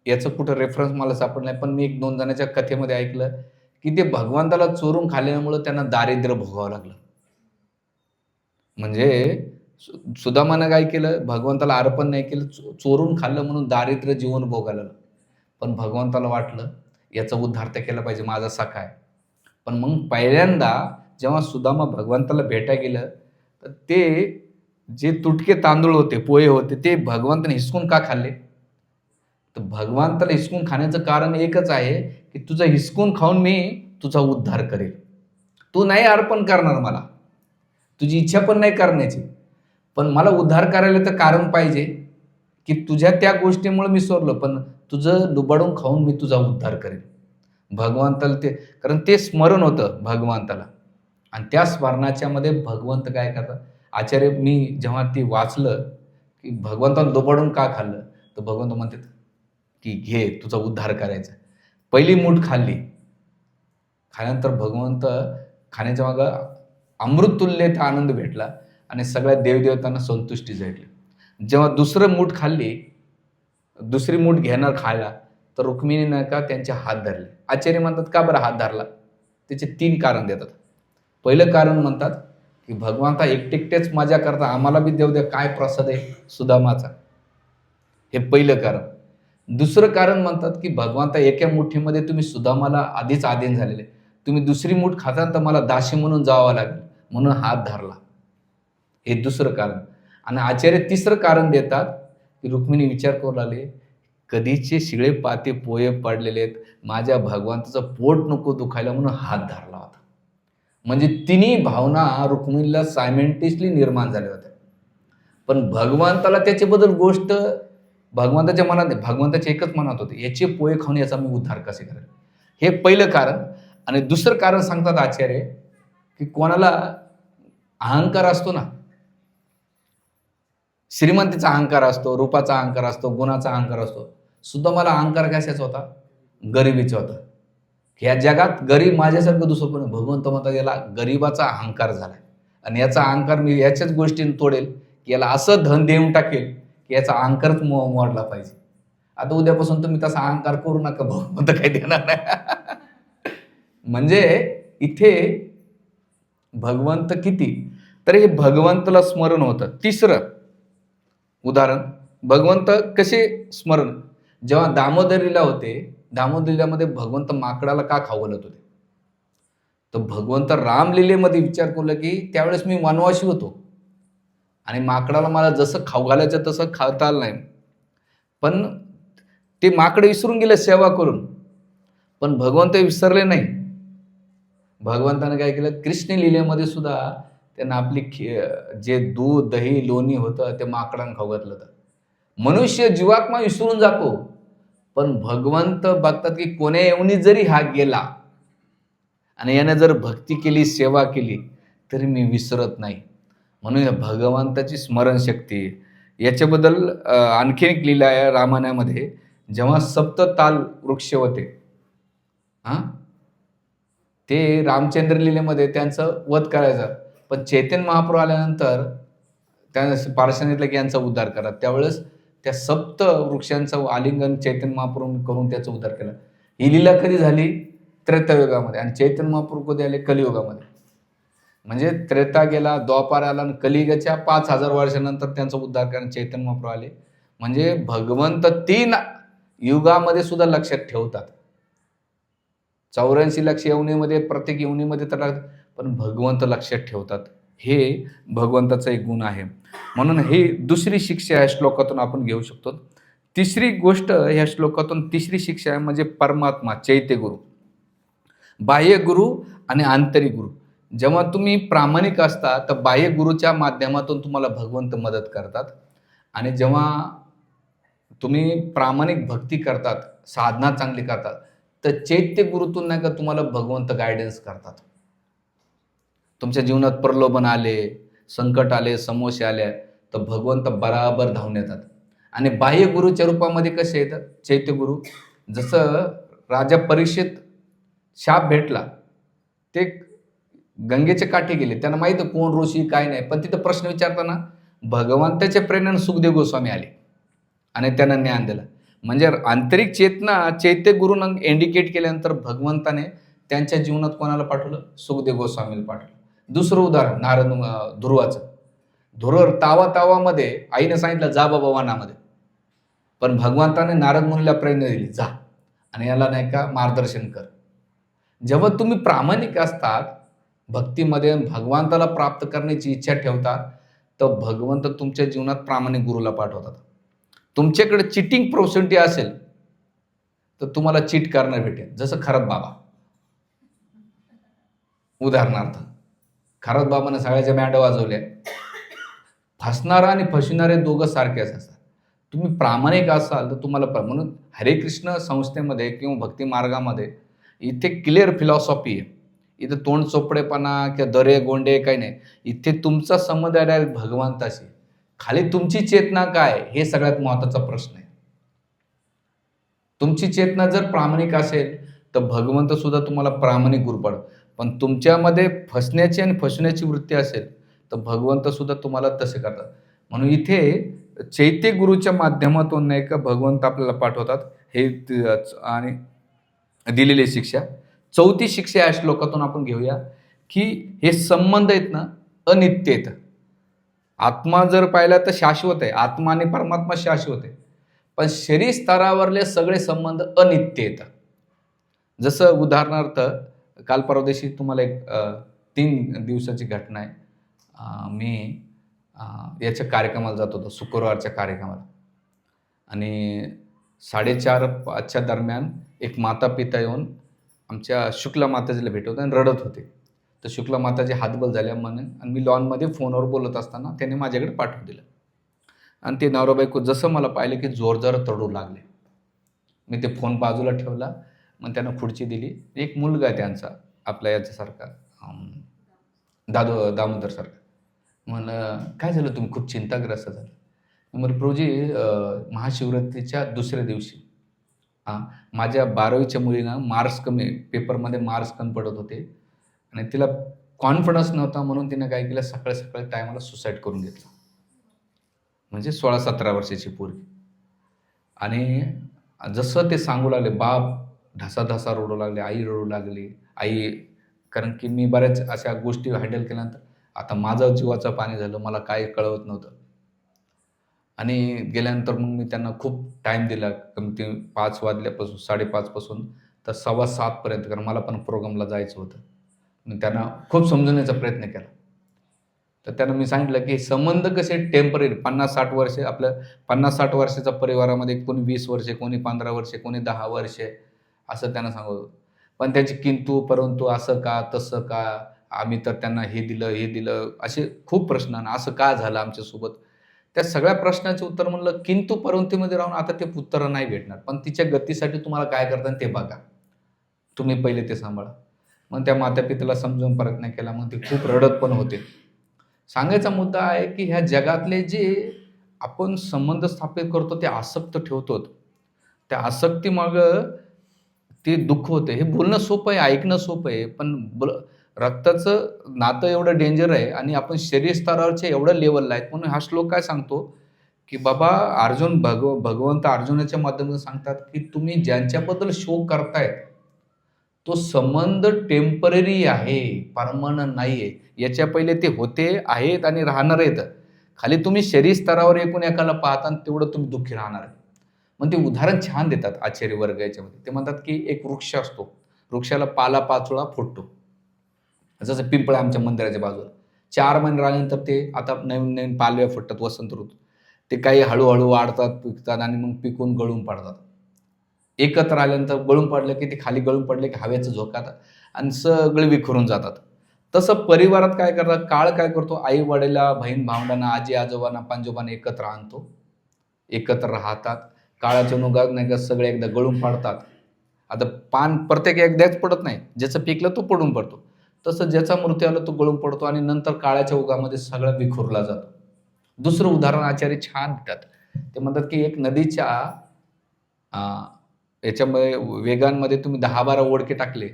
याचं कुठं रेफरन्स मला सापडलं नाही, पण मी 1-2 जणांच्या कथेमध्ये ऐकलं, की ते भगवंताला चोरून खाल्ल्यामुळं त्यांना दारिद्र्य भोगावं लागलं. म्हणजे सुदामानं काय केलं, भगवंताला अर्पण नाही केलं, चोरून खाल्लं म्हणून दारिद्र्य जीवन भोगायला लागलं. पण भगवंताला वाटलं, याचा उद्धार तर केला पाहिजे, माझा सखा आहे. पण मग पहिल्यांदा जेव्हा सुदामा भगवंताला भेटायला गेलं, तर ते जे तुटके तांदूळ होते, पोहे होते, ते भगवंताने हिसकून का खाल्ले? तर भगवंताला हिसकून खाण्याचं कारण एकच आहे, की तुझं हिसकून खाऊन मी तुझा उद्धार करेल. तू नाही अर्पण करणार मला, तुझी इच्छा पण नाही करण्याची, पण मला उद्धार करायला तर कारण पाहिजे, की तुझ्या त्या गोष्टीमुळे मी सोडलं, पण तुझं लुबाडून खाऊन मी तुझा उद्धार करेन. भगवंताला ते, कारण ते स्मरण होतं भगवंताला. आणि त्या स्मरणाच्यामध्ये भगवंत काय करतात, आचार्य मी जेव्हा ती वाचलं, की भगवंताला लुबाडून का खाल्लं, तर भगवंत म्हणतात, की घे तुझा उद्धार करायचा. पहिली मूठ खाल्ली. खाल्यानंतर भगवंत खाण्याच्या मागं अमृततुल्य आनंद भेटला आणि सगळ्या देवदेवतांना संतुष्टी भेटली. जेव्हा दुसरी मूठ घेणार खायला, तर रुक्मिणीनं का त्यांचे हात धरले. आचार्य म्हणतात, का बरं हात धरला? त्याचे 3 कारण देतात. पहिलं कारण म्हणतात, की भगवंता एकटेच मजा करता, आम्हाला बी देऊ द्या, काय प्रसाद आहे सुदामाचा. हे पहिलं कारण. दुसरं कारण म्हणतात, की भगवंता एका मुठीमध्ये तुम्ही सुदामाला आधीच अधीन झालेले. तुम्ही दुसरी मूठ खाता तर मला दासी म्हणून जावं लागेल, म्हणून हात धरला. हे दुसरं कारण. आणि आचार्य तिसरं कारण देतात, की रुक्मिणी विचार करू लागले, कधीचे शिळे पाते पोहे पडलेले आहेत, माझ्या भगवंताचं पोट नको दुखायला म्हणून हात धरला होता. म्हणजे तिन्ही भावना रुक्मिणीला सायमेंटिसली निर्माण झाल्या होत्या. पण भगवंताला त्याच्याबद्दल गोष्ट भगवंताच्या मनात नाही, भगवंताच्या एकच मनात होते, याचे पोहे खाऊन याचा मी उद्धार कसे करेल. हे पहिलं कारण. आणि दुसरं कारण सांगतात आचार्य, की कोणाला अहंकार असतो ना, श्रीमंतीचा अहंकार असतो, रूपाचा अहंकार असतो, गुणाचा अहंकार असतो. सुद्धा मला अहंकार कशाचा होता? गरिबीचा होता. ह्या जगात गरीब माझ्यासारखं दुसरं पण. भगवंत म्हणतात, याला गरिबाचा अहंकार झालाय आणि याचा अहंकार मी याच्याच गोष्टीने तोडेल, की याला असं धन देऊन टाकेल, की याचा अहंकारच मोडला पाहिजे. आता उद्यापासून तुम्ही तसा अहंकार करू नका, भगवंत काही देणार नाही. म्हणजे इथे भगवंत किती, तर हे भगवंताला स्मरण होतं. तिसरं उदाहरण, भगवंत कसे स्मरण, जेव्हा दामोदरीला होते, दामोदरीलामध्ये भगवंत माकडाला का खाऊ घालत होते, तर भगवंत रामलीलेमध्ये विचार केला, की त्यावेळेस मी वनवासी होतो आणि माकडाला मला जसं खाऊ घालायचं तसं खाता आलं नाही. पण ते माकडं विसरून गेले सेवा करून, पण भगवंत विसरले नाही. भगवंतानं काय केलं, कृष्ण लीलेमध्ये सुद्धा त्यांना आपली जे दूध दही लोणी होतं ते माकडांना खाऊ घातलं होतं. मनुष्य जीवात्मा विसरून जातो, पण भगवंत बघतात, की कोण्या येऊनी जरी हा गेला आणि याने जर भक्ती केली, सेवा केली, तरी मी विसरत नाही. म्हणून भगवंताची स्मरणशक्ती. याच्याबद्दल आणखी एक लीला आहे रामायणामध्ये, जेव्हा सप्तताल वृक्ष होते, हां, ते रामचंद्र लीलेमध्ये त्यांचं वध करायचं. पण चैतन्य महाप्रभू आल्यानंतर त्या पार्श्वनाथीला की यांचा उद्धार करा. त्यावेळेस त्या सप्त वृक्षांचं आलिंगन चैतन्य महाप्रभूंनी करून त्याचा उद्धार केला. ही लीला कधी झाली? त्रेतायुगामध्ये. आणि चैतन्य महाप्रभू कधी आले? कलियुगामध्ये. म्हणजे त्रेता गेला, द्वापार आला आणि कलियुगाच्या 5000 वर्षानंतर त्यांचा उद्धार करण्यास चैतन्य महाप्रभू आले. म्हणजे भगवंत 3 युगामध्ये सुद्धा लक्षात ठेवतात. 84 लक्ष योनीमध्ये, प्रत्येक योनीमध्ये तर पण भगवंत लक्षात ठेवतात. हे भगवंताचा एक गुण आहे. म्हणून ही दुसरी शिक्षा या श्लोकातून आपण घेऊ शकतो. तिसरी गोष्ट ह्या श्लोकातून, तिसरी शिक्षा आहे म्हणजे परमात्मा, चैत्य गुरु, बाह्य गुरु आणि आंतरिक गुरु. जेव्हा तुम्ही प्रामाणिक असता तर बाह्य गुरुच्या माध्यमातून तुम्हाला भगवंत मदत करतात. आणि जेव्हा तुम्ही प्रामाणिक भक्ती करतात, साधना चांगली करतात, तर चैत्य गुरुतून नाही का तुम्हाला भगवंत गायडन्स करतात. तुमच्या जीवनात प्रलोभन आले, संकट आले, समस्या आल्या, तर भगवंत बराबर धावून येतात. आणि बाह्य गुरुच्या रूपामध्ये कसे येतात चैत्य गुरु? जसं राजा परीक्षित शाप भेटला, ते गंगेच्या काठी गेले, त्यांना माहित कोण ऋषी काय नाही, पण तिथं प्रश्न विचारताना भगवंताच्या प्रेरणेने सुखदेव गोस्वामी आले आणि त्यांना ज्ञान दिलं. म्हणजे आंतरिक चेतना चैत्य गुरुनं इंडिकेट केल्यानंतर भगवंताने त्यांच्या जीवनात कोणाला पाठवलं? सुखदेव गोस्वामीला पाठवलं. दुसरं उदाहरण नारद ध्रुवाचं. ध्रुव तावामध्ये आईने सांगितलं जा बाबा वनामध्ये, पण भगवंताने नारद मुनीला प्रेरणा दिली, जा आणि याला नाही का मार्गदर्शन कर. जेव्हा तुम्ही प्रामाणिक असतात भक्तीमध्ये, भगवंताला प्राप्त करण्याची इच्छा ठेवतात, तर भगवंत तुमच्या जीवनात प्रामाणिक गुरुला पाठवतात. तुमच्याकडे चिटिंग प्रोसेंटी असेल तर तुम्हाला चीट करणार भेटेल. जसं खरत बाबा, उदाहरणार्थ खरत बाबाने सगळ्याच्या बँड वाजवल्या. फसणारा आणि फसविणारे दोघं सारखेच असतात. तुम्ही प्रामाणिक असाल तर तुम्हाला म्हणून हरे कृष्ण संस्थेमध्ये किंवा भक्ती मार्गामध्ये इथे क्लिअर फिलॉसॉफी आहे. इथे तोंड चोपडेपणा किंवा दरे गोंडे काही नाही. इथे तुमचा संबंध आहे डायरेक्ट भगवंताशी. खाली तुमची चेतना काय हे सगळ्यात महत्त्वाचा प्रश्न आहे. तुमची चेतना जर प्रामाणिक असेल तर भगवंत सुद्धा तुम्हाला प्रामाणिक गुरु पाडतो. पण तुमच्यामध्ये फसण्याची आणि फसवण्याची वृत्ती असेल तर भगवंत सुद्धा तुम्हाला तसे करतात. म्हणून इथे चैत्य गुरुच्या माध्यमातून नाही का भगवंत आपल्याला पाठवतात. हे आणि दिलेली शिक्षा. चौथी शिक्षा या श्लोकातून आपण घेऊया की हे संबंध आहेत ना अनित्य आहेत. आत्मा जर पाहिला तर शाश्वत आहे, आत्मा आणि परमात्मा शाश्वत आहे, पण शरीर स्तरावरले सगळे संबंध अनित्य आहेत. जसं उदाहरणार्थ काल परवा दिवशी तुम्हाला एक 3 दिवसाची घटना आहे. मी याच्या कार्यक्रमाला जात होतो, शुक्रवारच्या कार्यक्रमाला, आणि 4:30-5च्या दरम्यान एक माता पिता येऊन आमच्या शुक्ला माताजीला भेटवत आणि रडत होते. तर शुक्ला माताजी हातबल झाल्या म्हणून, आणि मी लॉनमध्ये फोनवर बोलत असताना त्याने माझ्याकडे पाठवून दिलं. आणि ते नवरा बायको जसं मला पाहिलं की जोरजोरात रडू लागले. मी ते फोन बाजूला ठेवला, मग त्यांना खुर्ची दिली. एक मुलगा आहे त्यांचा, आपल्या याच्यासारखा, दामोदर सारखा. म्हणलं काय झालं, तुम्ही खूप चिंताग्रस्त झालं? म्हणलं प्रभूजी, महाशिवरात्रीच्या दुसऱ्या दिवशी माझ्या 12वीच्या मुलीनं मार्क्स कमी, पेपरमध्ये मार्क्स कमी पडत होते आणि तिला कॉन्फिडन्स नव्हता, म्हणून तिनं काय केलं, सकाळी सकाळी टायमाला सुसाईड करून घेतलं. म्हणजे 16-17 वर्षाची पोरगी. आणि जसं ते सांगू लागले, बाप ढसाढसा रडू लागले, आई रडू लागली. आई, कारण की मी बऱ्याच अशा गोष्टी हँडल केल्यानंतर आता माझं जीवाचं पाणी झालं, मला काय कळवत नव्हतं. आणि गेल्यानंतर मग मी त्यांना खूप टाईम दिला, कमी 5 वाजल्यापासून, 5:30 पासून तर 6:15 पर्यंत, कारण मला पण प्रोग्रामला जायचं होतं. मी त्यांना खूप समजवण्याचा प्रयत्न केला. तर त्यांना मी सांगितलं की संबंध कसे टेम्पररी, 50-60 वर्षे, आपल्या 50-60 वर्षाच्या परिवारामध्ये कोणी 20 वर्षे, कोणी 15 वर्षे, कोणी 10 वर्षे, असं त्यांना सांगत. पण त्याची किंतु परंतु, असं का तसं का, आम्ही तर त्यांना हे दिलं, असे खूप प्रश्न, असं का झालं आमच्यासोबत. त्या सगळ्या प्रश्नाचे उत्तर म्हणलं किंतु परंतुमध्ये राहून आता ते उत्तरं नाही भेटणार, पण तिच्या गतीसाठी तुम्हाला काय करता ते बघा, तुम्ही पहिले ते सांभाळा. मग त्या मातापित्याला समजून प्रयत्न केला. मग ते खूप रडत पण होते. सांगायचा मुद्दा आहे की ह्या जगातले जे आपण संबंध स्थापित करतो ते आसक्त ठेवतो, त्या आसक्तीमागं ते दुःख होतं. हे बोलणं सोपं आहे, ऐकणं सोपं आहे, पण रक्ताचं नातं एवढं डेंजर आहे आणि आपण शरीर स्तरावरच्या एवढ्या लेव्हलला आहेत. म्हणून हा श्लोक काय सांगतो, की बाबा भगवंत अर्जुनाच्या माध्यमातून सांगतात, की तुम्ही ज्यांच्याबद्दल शोक करताय, तो संबंध टेम्पररी आहे, परमनंट नाहीये. याच्या पहिले ते होते, आहेत आणि राहणार आहेत. खाली तुम्ही शरीर स्तरावर एकूण एकाला पाहता आणि तेवढं तुम्ही दुःखी राहणार आहे. मग ते उदाहरण छान देतात आचार्य वर्ग याच्यामध्ये. ते म्हणतात, की एक वृक्ष असतो. वृक्षाला पाला-पाचोळा फुटतो. जसं पिंपळ आमच्या मंदिराच्या बाजूला. 4 महिने राहिल्यानंतर ते आता नवीन-नवीन पालव्या फुटतात वसंत ऋतूत. ते काही हळू वाढतात, पिकतात आणि मग पिकून गळून पडतात. एकत्र आल्यानंतर गळून पडलं, की ते खाली गळून पडले, की हवेचा झोकात आणि सगळे विखरून जातात. तसं परिवारात काय करतात, काळ काय करतो, आई-वडिला, बहीण-भावंडांना, आजी-आजोबांना, पणजोबांना एकत्र आणतो. एकत्र राहतात. काळाच्या ओघात नाही का सगळे एकदा गळून पडतात. आता पान प्रत्येक एकदाच पडत नाही. ज्याचं पिकलं तो पडून पडतो. तसं ज्याचा मृत्यू आला तो गळून पडतो आणि नंतर काळाच्या ओघामध्ये सगळा विखुरला जातो. दुसरं उदाहरण आचार्य छान देतात. ते म्हणतात, की एक नदीच्या याच्यामध्ये वेगांमध्ये तुम्ही 10-12 ओढके टाकले,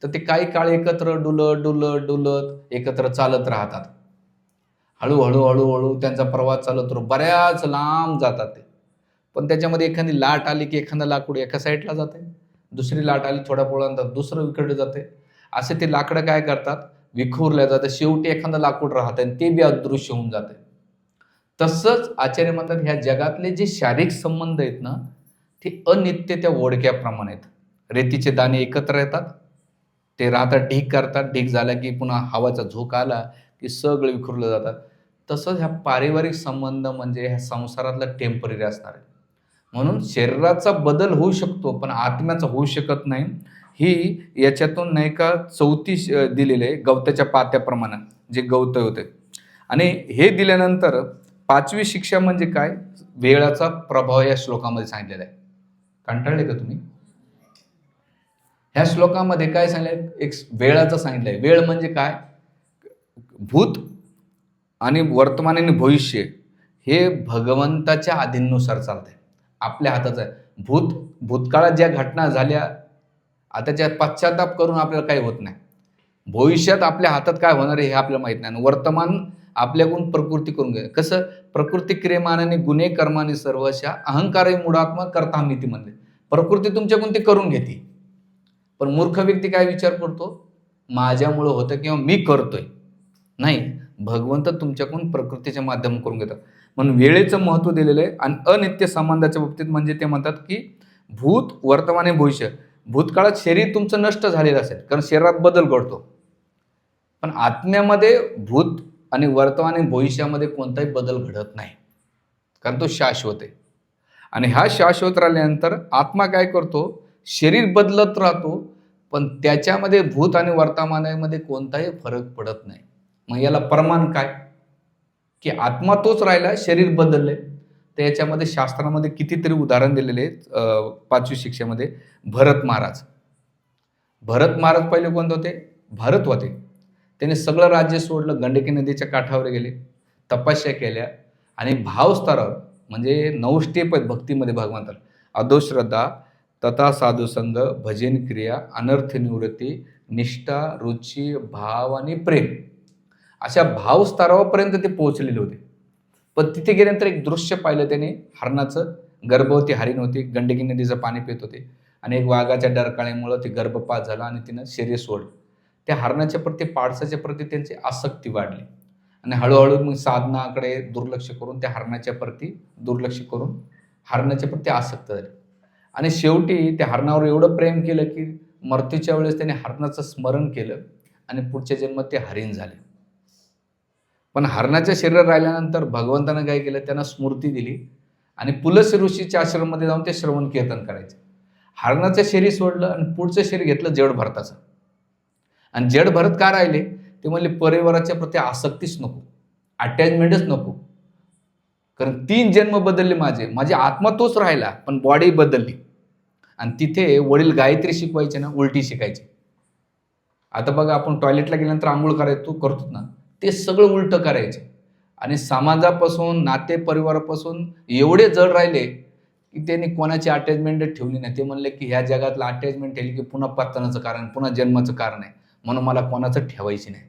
तर ते काही काळ एकत्र डुलत एकत्र चालत राहतात. हळू त्यांचा प्रवास चालत राहतो. बऱ्याच लांब जातात ते. पण त्याच्यामध्ये एखादी लाट आली, की एखादं लाकूड एका साईडला जाते. दुसरी लाट आली थोड्या वेळानंतर दुसरं इकडे जाते. असे ते लाकडं काय करतात, विखुरल्या जातात. शेवटी एखादं लाकूड राहतं आणि ते बी अदृश्य होऊन जाते. तसंच आचार्य म्हणतात, ह्या जगातले जे शारीरिक संबंध आहेत ना, ते अनित्य त्या ओढक्याप्रमाणे आहेत. रेतीचे दाणे एकत्र येतात, ते राहतात, ढीग करतात, ढीग झाला की पुन्हा हवाचा झोका आला की सगळे विखुरले जातात. तसंच ह्या पारिवारिक संबंध म्हणजे ह्या संसारातला टेम्पररी असणार आहे. म्हणून शरीराचा बदल होऊ शकतो, पण आत्म्याचा होऊ शकत नाही. ही याच्यातून नाही का चौथी दिलेली आहे गवताच्या पात्याप्रमाणे, जे गवत होते. आणि हे दिल्यानंतर 5वी शिक्षा म्हणजे काय, वेळाचा प्रभाव या श्लोकामध्ये सांगितलेला आहे. कंटाळले का तुम्ही? ह्या श्लोकामध्ये काय सांगितलंय, एक वेळाचं सांगितलंय. वेळ म्हणजे काय, भूत आणि वर्तमान आणि भविष्य हे भगवंताच्या अधीनुसार चालतंय. आपल्या हाताचं आहे. भूतकाळात ज्या घटना झाल्या, आता त्या पश्चाताप करून आपल्याला काही होत नाही. भविष्यात आपल्या हातात काय होणार आहे हे आपल्याला माहित नाही. वर्तमान आपल्याकडून प्रकृती करून घ्या. कसं, प्रकृती क्रियमानाने गुन्हे कर्माने सर्वशा अहंकारही मूढात्मा कर्तामिती म्हणले. प्रकृती तुमच्याकडून ते करून घेते. पण मूर्ख व्यक्ती काय विचार करतो, माझ्यामुळं होतं किंवा मी करतोय. नाही, भगवंत तुमच्याकडून प्रकृतीच्या माध्यम करून घेतात. म्हणून वेळेचं महत्त्व दिलेलं आहे. आणि अनित्य संबंधाच्या बाबतीत म्हणजे ते म्हणतात, की भूत, वर्तमान आणि भविष्य. भूतकाळात शरीर तुमचं नष्ट झालेलं असेल, कारण शरीरात बदल घडतो. पण आत्म्यामध्ये भूत आणि वर्तमान आणि भविष्यामध्ये कोणताही बदल घडत नाही, कारण तो शाश्वत आहे. आणि हा शाश्वत राहिल्यानंतर आत्मा काय करतो, शरीर बदलत राहतो, पण त्याच्यामध्ये भूत आणि वर्तमानामध्ये कोणताही फरक पडत नाही. मग याला प्रमाण काय, की आत्मा तोच राहिला, शरीर बदलले. तर याच्यामध्ये शास्त्रामध्ये कितीतरी उदाहरण दिलेले आहेत. 5वी शिक्षेमध्ये भरत महाराज पहिले कोणते होते, भरत होते. त्याने सगळं राज्य सोडलं, गंडकी नदीच्या काठावर गेले, तपस्या केल्या आणि भावस्तरावर म्हणजे 9 स्टेप आहेत भक्तीमध्ये भगवंताला. अधोश्रद्धा, तथा साधुसंग, भजन क्रिया, अनर्थ निवृत्ती, निष्ठा, रुची, भाव आणि प्रेम, अशा भावस्तरावापर्यंत ते पोहोचलेले होते. पण तिथे गेल्यानंतर एक दृश्य पाहिलं त्याने, हरणाचं. गर्भवती हरिण होती, गंडकी नदीचं पाणी पित होते आणि एक वाघाच्या डरकाळीमुळं ते गर्भपात झाला आणि तिनं शरीर सोडलं. त्या हरणाच्या प्रती, पाडसाच्या प्रती त्यांची आसक्ती वाढली आणि हळूहळू मग साधनाकडे दुर्लक्ष करून त्या हरणाच्या प्रती दुर्लक्ष करून हरणाच्या प्रती आसक्त झाले. आणि शेवटी त्या हरणावर एवढं प्रेम केलं की मृत्यूच्या वेळेस त्याने हरणाचं स्मरण केलं आणि पुढच्या जन्मात ते हरिण झाले. पण हरणाच्या शरीर राहिल्यानंतर भगवंतानं काय केलं, त्यांना स्मृती दिली आणि पुलस ऋषीच्या आश्रममध्ये जाऊन ते श्रवण कीर्तन करायचे. हरणाचं शरीर सोडलं आणि पुढचं शरीर घेतलं जड भरताचं. आणि जड भरत का राहिले, ते म्हणले परिवाराच्या प्रती आसक्तीच नको, अटॅचमेंटच नको. कारण 3 जन्म बदलले माझे आत्मा तोच राहिला, पण बॉडी बदलली. आणि तिथे वडील गायत्री शिकवायचे ना, उलटी शिकायचे. आता बघा, आपण टॉयलेटला गेल्यानंतर आंघोळ करतो ना, ते सगळं उलटं करायचे. आणि समाजापासून, नाते परिवारापासून एवढे जड राहिले की त्यांनी कोणाची अटॅचमेंट ठेवली नाही. ते म्हणले की ह्या जगातलं अटॅचमेंट ठेवली की पुन्हा पतनाचं कारण, पुन्हा जन्माचं कारण आहे, म्हणून मला कोणाचं ठेवायची नाही.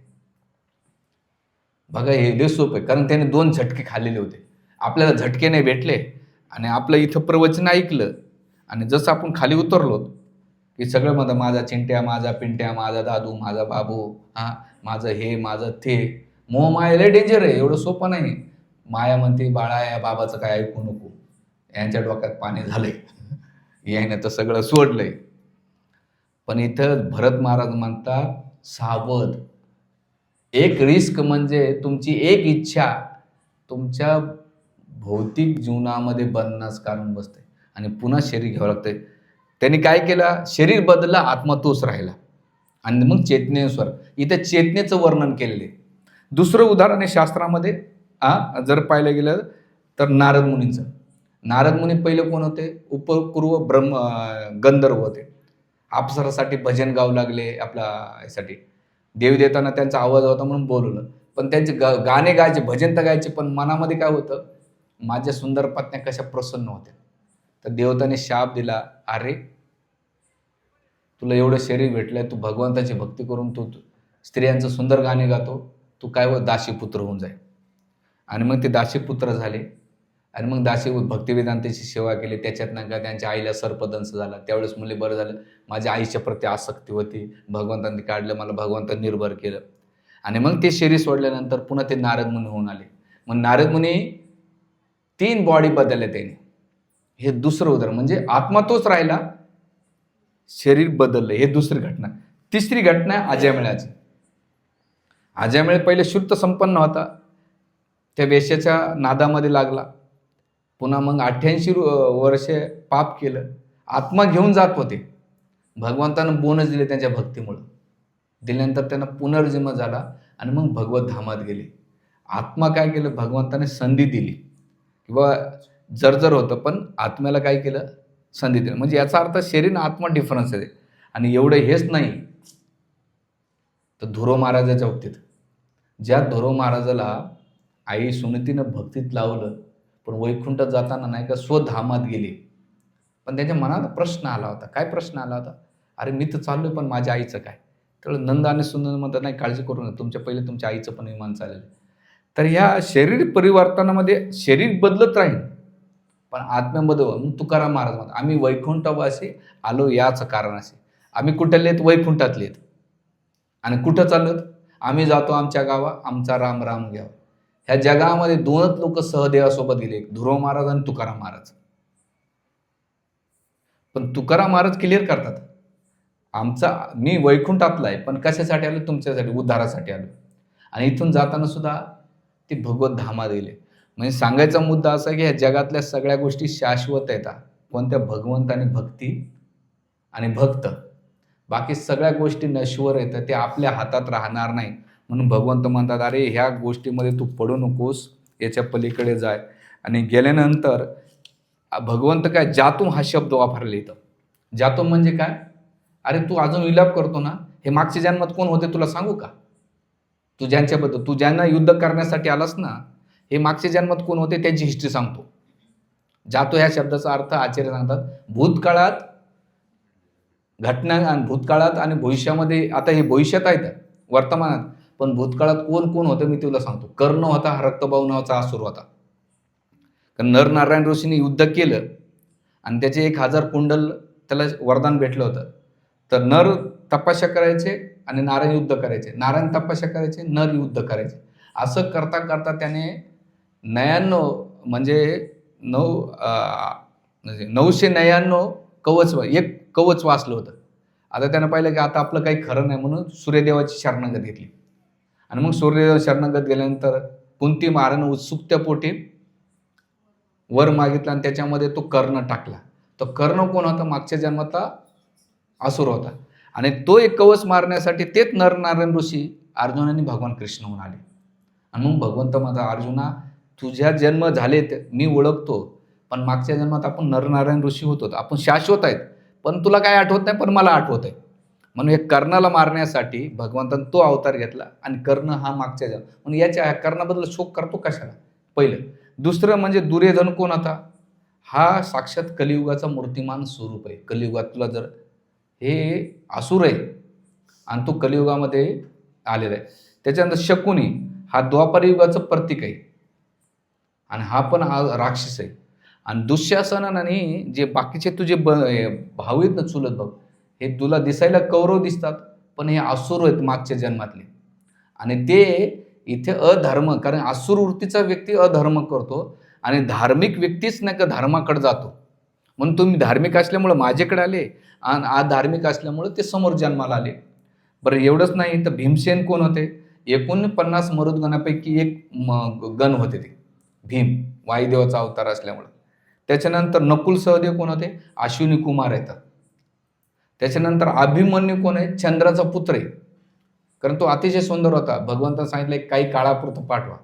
बघा हे लय सोपं आहे, कारण त्याने 2 झटके खाल्लेले होते. आपल्याला झटके नाही भेटले आणि आपलं इथं प्रवचन ऐकलं आणि जसं आपण खाली उतरलो की सगळं म्हणतं माझा चिंट्या, माझा पिंट्या, माझा दादू, माझा बाबू, हां, माझं हे, माझं ते. मोहमाया लय डेंजर आहे, एवढं सोपं नाही. माया म्हणते, "बाळा या बाबाचं काय ऐकू नको. यांच्या डोक्यात पाणी झालंय. याने तर सगळं सोडलंय." पण इथं भरत महाराज म्हणतात, सावध. एक रिस्क म्हणजे तुमची एक इच्छा तुमच्या भौतिक जीवनामध्ये बनण्यास कारण बसते आणि पुन्हा शरीर घ्यावं लागतंय. त्यांनी काय केलं? शरीर बदलला, आत्मा तोच राहिला आणि मग चेतनेनुसार इथं चेतनेचं वर्णन केलेलं आहे. दुसरं उदाहरण आहे शास्त्रामध्ये, जर पाहिलं गेलं तर नारद मुनींचं. नारद मुनी पहिले कोण होते? उपपूर्व गंधर्व होते. अप्सरासाठी भजन गाऊ लागले, आपल्या यासाठी देव देताना त्यांचा आवाज होता म्हणून बोलवलं. पण त्यांचे गाणे गायचे, भजन तर गायचे, पण मनामध्ये काय होतं? माझ्या सुंदर पत्न्या कशा प्रसन्न होत्या. तर देवताने शाप दिला, अरे तुला एवढं शरीर भेटलंय, तू भगवंताची भक्ती करून तू स्त्रियांचं सुंदर गाणे गातो, तू काय दासीपुत्र होऊन जाय. आणि मग ते दासीपुत्र झाले आणि मग दासी भक्तिवेदांताची सेवा केली. त्याच्यातनं का त्यांच्या आईला सर्पदंश झाला. त्यावेळेस म्हणले बरं झालं, माझ्या आईच्या प्रती आसक्ती होती, भगवंतांनी काढलं, मला भगवंतांनी निर्भर केलं. आणि मग ते शरीर सोडल्यानंतर पुन्हा ते नारद मुनी होऊन आले. मग नारद मुनी 3 बॉडी बदलल्या त्याने. हे दुसरं उदाहरण, म्हणजे आत्मा तोच राहिला, शरीर बदललं. हे दुसरी घटना. तिसरी घटना अजयमेळाची. अजयमेळ पहिले शुद्ध संपन्न होता, त्या वेश्याच्या नादामध्ये लागला. पुन्हा मग 88 वर्षे पाप केलं, आत्मा घेऊन जात होते. भगवंतानं बोनस दिले त्यांच्या भक्तीमुळं. दिल्यानंतर त्यांना पुनर्जन्म झाला आणि मग भगवत धामात गेले. आत्मा काय केलं? भगवंताने संधी दिली किंवा जर्जर होतं, पण आत्म्याला काय केलं? संधी दिली. म्हणजे याचा अर्थ शरीर आत्मा डिफरन्स आहे. आणि एवढं हेच नाही तर ध्रुव महाराजाच्या बाबतीत, ज्या ध्रुव महाराजाला आई सुनीतीनं भक्तीत लावलं, पण वैकुंठात जाताना नाही का स्वधामात गेले. पण त्यांच्या मनात प्रश्न आला होता. काय प्रश्न आला होता? अरे मी तर चाललोय, पण माझ्या आईचं काय? तर नंद आणि सुनंद म्हणतात, नाही काळजी करू नका, तुमच्या पहिले तुमच्या आईचं पण विमान चालेल. तर ह्या शरीर परिवर्तनामध्ये शरीर बदलत राहील, पण आत्म्यामध्ये मग तुकाराम महाराज म्हणतात, आम्ही वैकुंठवासी आलो याचं कारण असे. आम्ही कुठले आहेत? वैकुंठातले आहेत. आणि कुठं चाललो? आम्ही जातो आमच्या गावा, आमचा राम राम घ्यावा. ह्या जगामध्ये 2च लोक सहदेवासोबत गेले, ध्रुव महाराज आणि तुकाराम महाराज. पण तुकाराम महाराज क्लिअर करतात, मी वैकुंठातला आहे, पण कशासाठी आलो? तुमच्यासाठी, उद्धारासाठी आलो. आणि इथून जाताना सुद्धा ते भगवत धामात गेले. म्हणजे सांगायचा मुद्दा असा की ह्या जगातल्या सगळ्या गोष्टी शाश्वत येतात. कोणत्या? भगवंत आणि भक्ती आणि भक्त. बाकी सगळ्या गोष्टी नश्वर येतात, ते आपल्या हातात राहणार नाही. म्हणून भगवंत म्हणतात, अरे ह्या गोष्टीमध्ये तू पडू नकोस, याच्या पलीकडे जाय. आणि गेल्यानंतर भगवंत काय, जातूम हा शब्द वापरला इथं. जातूम म्हणजे काय? अरे तू अजून विलाप करतो ना, हे मागच्या जन्मात कोण होते तुला सांगू का? तू ज्यांच्याबद्दल, तू ज्यांना युद्ध करण्यासाठी आलास ना, हे मागच्या जन्मात कोण होते त्यांची हिस्ट्री सांगतो. जातो ह्या शब्दाचा अर्थ आचार्य सांगतात, भूतकाळात घटना आणि भूतकाळात आणि भविष्यामध्ये. आता हे भविष्यात आहेत, वर्तमानात, पण भूतकाळात कोण कोण होतं मी तुला सांगतो. कर्ण होता, हा रक्तभाऊ नावाचा असुर होता. कारण नरनारायण ऋषीने युद्ध केलं आणि त्याचे 1000 कुंडल त्याला वरदान भेटलं होतं. तर नर तपस्या करायचे आणि नारायण युद्ध करायचे, नारायण तपस्या करायचे, नर युद्ध करायचे. असं करता करता त्याने 99 म्हणजे 999 कवच, एक कवच वाचलं होतं. आता त्यानं पाहिलं की आता आपलं काही खरं नाही, म्हणून सूर्यदेवाची शरणागत घेतली. आणि मग सूर्यदेव शरणागत गेल्यानंतर कुंती महाराजांनी उत्सुकतेपोटी वर मागितला आणि त्याच्यामध्ये तो कर्ण टाकला. तो कर्ण कोण होता? मागच्या जन्माचा असुर होता. आणि तो एक कवच मारण्यासाठी तेच नरनारायण ऋषी अर्जुनाने भगवान कृष्ण होऊन आले. आणि मग भगवंत माझा, अर्जुना तुझ्या जन्म झालेत मी ओळखतो, पण मागच्या जन्मात आपण नरनारायण ऋषी होतो, आपण शाश्वत आहेत, पण तुला काय आठवत नाही, पण मला आठवत आहे. म्हणून एक कर्णाला मारण्यासाठी भगवंताने तो अवतार घेतला आणि कर्ण हा मागच्या जन्म. म्हणून याच्या कर्णाबद्दल शोक करतो कशाला? पहिलं. दुसरं म्हणजे दुर्योधन कोण होता? हा साक्षात कलियुगाचा मूर्तिमान स्वरूप आहे. कलियुगात तुला जर हे असुर आहे आणि तो कलियुगामध्ये आलेला आहे. त्याच्यानंतर शकुनी हा द्वापर युगाचं प्रतीक आहे आणि हा पण राक्षस आहे. आणि दुःशासन आणि जे बाकीचे तुझे भाऊ आहेत ना चुलत भाऊ, हे तुला दिसायला कौरव दिसतात, पण हे असुर आहेत मागच्या जन्मातले. आणि ते इथे अधर्म, कारण असुर वृत्तीचा व्यक्ती अधर्म करतो आणि धार्मिक व्यक्तीच नाही का धर्माकडे जातो. म्हणून तुम्ही धार्मिक असल्यामुळे माझ्याकडे आले आणि अधार्मिक असल्यामुळे ते समोर जन्माला आले. बरं एवढंच नाही तर भीमसेन कोण होते? 49 मरुदगणापैकी एक गण होते ते भीम, वायुदेवाचा अवतार असल्यामुळे. त्याच्यानंतर नकुल सहदेव कोण होते? अश्विनी कुमार येतात. त्याच्यानंतर अभिमन्यू कोण आहे? चंद्राचा पुत्र आहे, कारण तो अतिशय सुंदर होता. भगवंताने सांगितलं काही काळापुरतं पाठवा.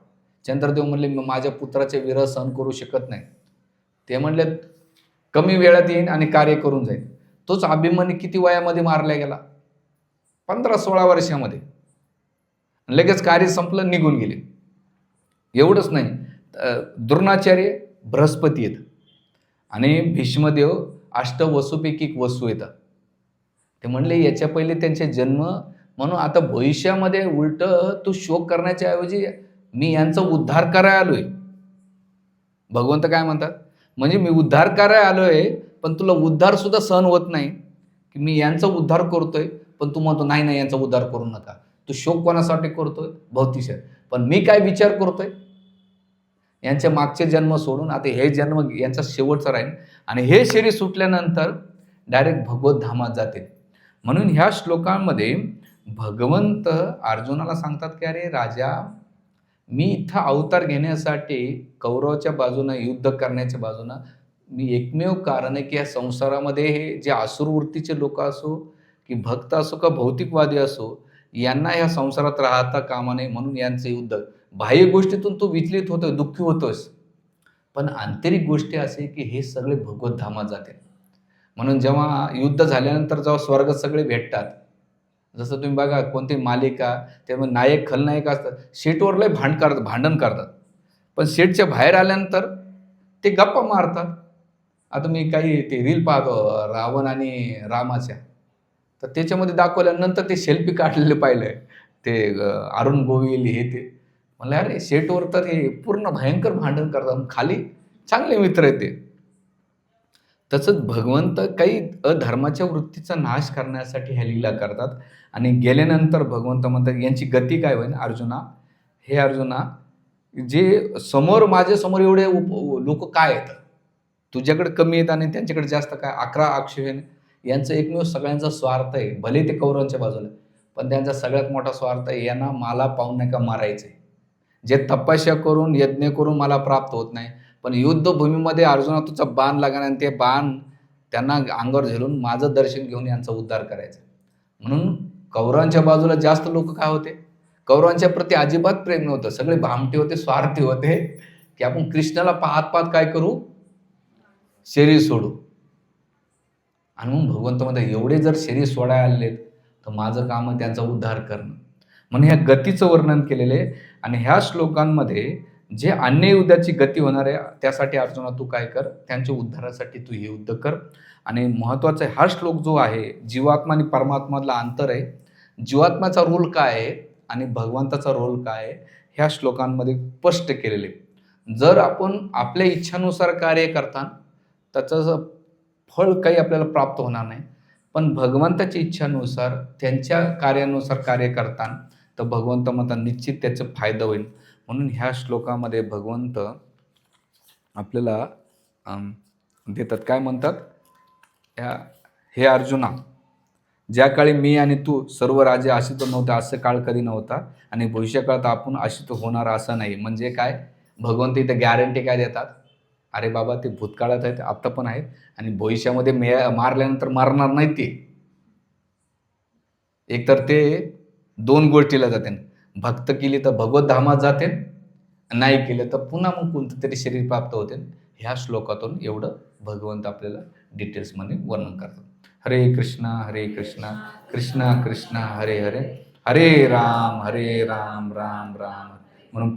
चंद्रदेव म्हणले माझ्या पुत्राचे विरह सहन करू शकत नाही. ते म्हणले कमी वेळात येईन आणि कार्य करून जाईल. तोच अभिमन्यू किती वयामध्ये मारला गेला? 15-16 वर्षामध्ये. लगेच कार्य संपलं, निघून गेले. एवढंच नाही, द्रोणाचार्य बृहस्पती येत आणि भीष्मदेव अष्टवसूपैकी एक वसू येतात. ते म्हणले याच्या पहिले त्यांचे जन्म, म्हणून आता भविष्यामध्ये उलट तू शोक करण्याच्या ऐवजी मी यांचा उद्धार करायला आलोय. भगवंत काय म्हणतात? म्हणजे मी उद्धार करायला आलोय, पण तुला उद्धार सुद्धा सहन होत नाही की मी यांचा उद्धार करतोय, पण तू म्हणतो नाही नाही यांचा उद्धार करू नका. तू शोक कोणासाठी करतोय? भौतिक. पण मी काय विचार करतोय? यांच्या मागचे जन्म सोडून आता हे जन्म यांचा शेवटचा राहील आणि हे शरीर सुटल्यानंतर डायरेक्ट भगवत धामात जाते. म्हणून ह्या श्लोकांमध्ये भगवंत अर्जुनाला सांगतात की अरे राजा, मी इथं अवतार घेण्यासाठी कौरवाच्या बाजूनं, युद्ध करण्याच्या बाजूनं मी एकमेव कारण आहे की या संसारामध्ये हे जे असुरवृत्तीचे लोक असो की भक्त असो का भौतिकवादी असो, यांना ह्या संसारात राहता कामा नये, म्हणून यांचे युद्ध. बाह्य गोष्टीतून तू विचलित होतोय, दुःखी होतोस, पण आंतरिक गोष्टी असे की हे सगळे भगवत धामात जाते. म्हणून जेव्हा युद्ध झाल्यानंतर जेव्हा स्वर्गात सगळे भेटतात, जसं तुम्ही बघा कोणती मालिका, त्यामुळे नायक खलनायक असतात, सेटवर लय भांडण करतात, पण सेटच्या बाहेर आल्यानंतर ते गप्पा मारतात. आता मी काही ते रील पाहतो रावण आणि रामाच्या, तर त्याच्यामध्ये दाखवल्यानंतर ते सेल्फी काढलेले पाहिलंय ते अरुण गोविल हे ते. म्हणलं अरे सेटवर तर हे पूर्ण भयंकर भांडण करतात, खाली चांगले मित्र आहेत ते. तसंच भगवंत काही अधर्माच्या वृत्तीचा नाश करण्यासाठी ह्या लीला करतात आणि गेल्यानंतर भगवंत म्हणतात यांची गती काय होईल? अर्जुना, हे अर्जुना, जे समोर माझ्यासमोर एवढे लोक काय आहेत? तुझ्याकडे कमी आहेत आणि त्यांच्याकडे जास्त काय? 11 अक्षयण. यांचं एकमेव सगळ्यांचा स्वार्थ आहे. भले ते कौरवांच्या बाजूला, पण त्यांचा सगळ्यात मोठा स्वार्थ आहे यांना मला पाहून नाही का मारायचंय. जे तपस्या करून यज्ञ करून मला प्राप्त होत नाही, पण युद्धभूमीमध्ये अर्जुना तुझा बाण लागणार आणि ते बाण त्यांना अंगावर झेलून माझं दर्शन घेऊन यांचा उद्धार करायचा. म्हणून कौरवांच्या बाजूला जास्त लोक काय होते? कौरवांच्या प्रती अजिबात प्रेम नव्हतं. सगळे भामटे होते, स्वार्थी होते की आपण कृष्णाला पाहत पाहत काय करू? शरीर सोडू. आणि मग भगवंतामध्ये एवढे जर शरीर सोडायला आले तर माझं काम आहे त्यांचा उद्धार करणं. म्हणून ह्या गतीचं वर्णन केलेले आणि ह्या श्लोकांमध्ये जे अन्य युद्धाची गती होणार आहे त्यासाठी अर्जुना तू काय कर? त्यांच्या उद्धारासाठी तू हे युद्ध कर. आणि महत्त्वाचा हा श्लोक जो आहे, जीवात्मा आणि परमात्माला अंतर आहे, जीवात्म्याचा रोल काय आहे आणि भगवंताचा रोल काय आहे, ह्या श्लोकांमध्ये स्पष्ट केलेले. जर आपण आपल्या इच्छानुसार कार्य करता त्याचं फळ काही आपल्याला प्राप्त होणार नाही, पण भगवंताच्या इच्छानुसार त्यांच्या कार्यानुसार कार्य करताना तर भगवंत म्हणतात निश्चित त्याचा फायदा होईल. म्हणून ह्या श्लोकामध्ये भगवंत आपल्याला देतात, काय म्हणतात? हे अर्जुना, ज्या काळी मी आणि तू सर्व राजे आशित नव्हते असं काळ कधी नव्हता आणि भविष्यकाळात आपण आशित होणार असं नाही. म्हणजे काय? भगवंत इथं गॅरंटी काय देतात? अरे बाबा ते भूतकाळात आहेत, आत्ता पण आहेत आणि भविष्यामध्ये मारल्यानंतर मारणार नाही. ते एकतर ते 2 गोष्टीला जाते, भक्त केली तर भगवत धामात जाते, नाही केलं तर पुन्हा मग कोणतं तरी शरीर प्राप्त होते. ह्या श्लोकातून एवढं भगवंत आपल्याला डिटेल्समध्ये वर्णन करतात. हरे कृष्णा कृष्णा कृष्णा हरे हरे, हरे राम राम राम. म्हणून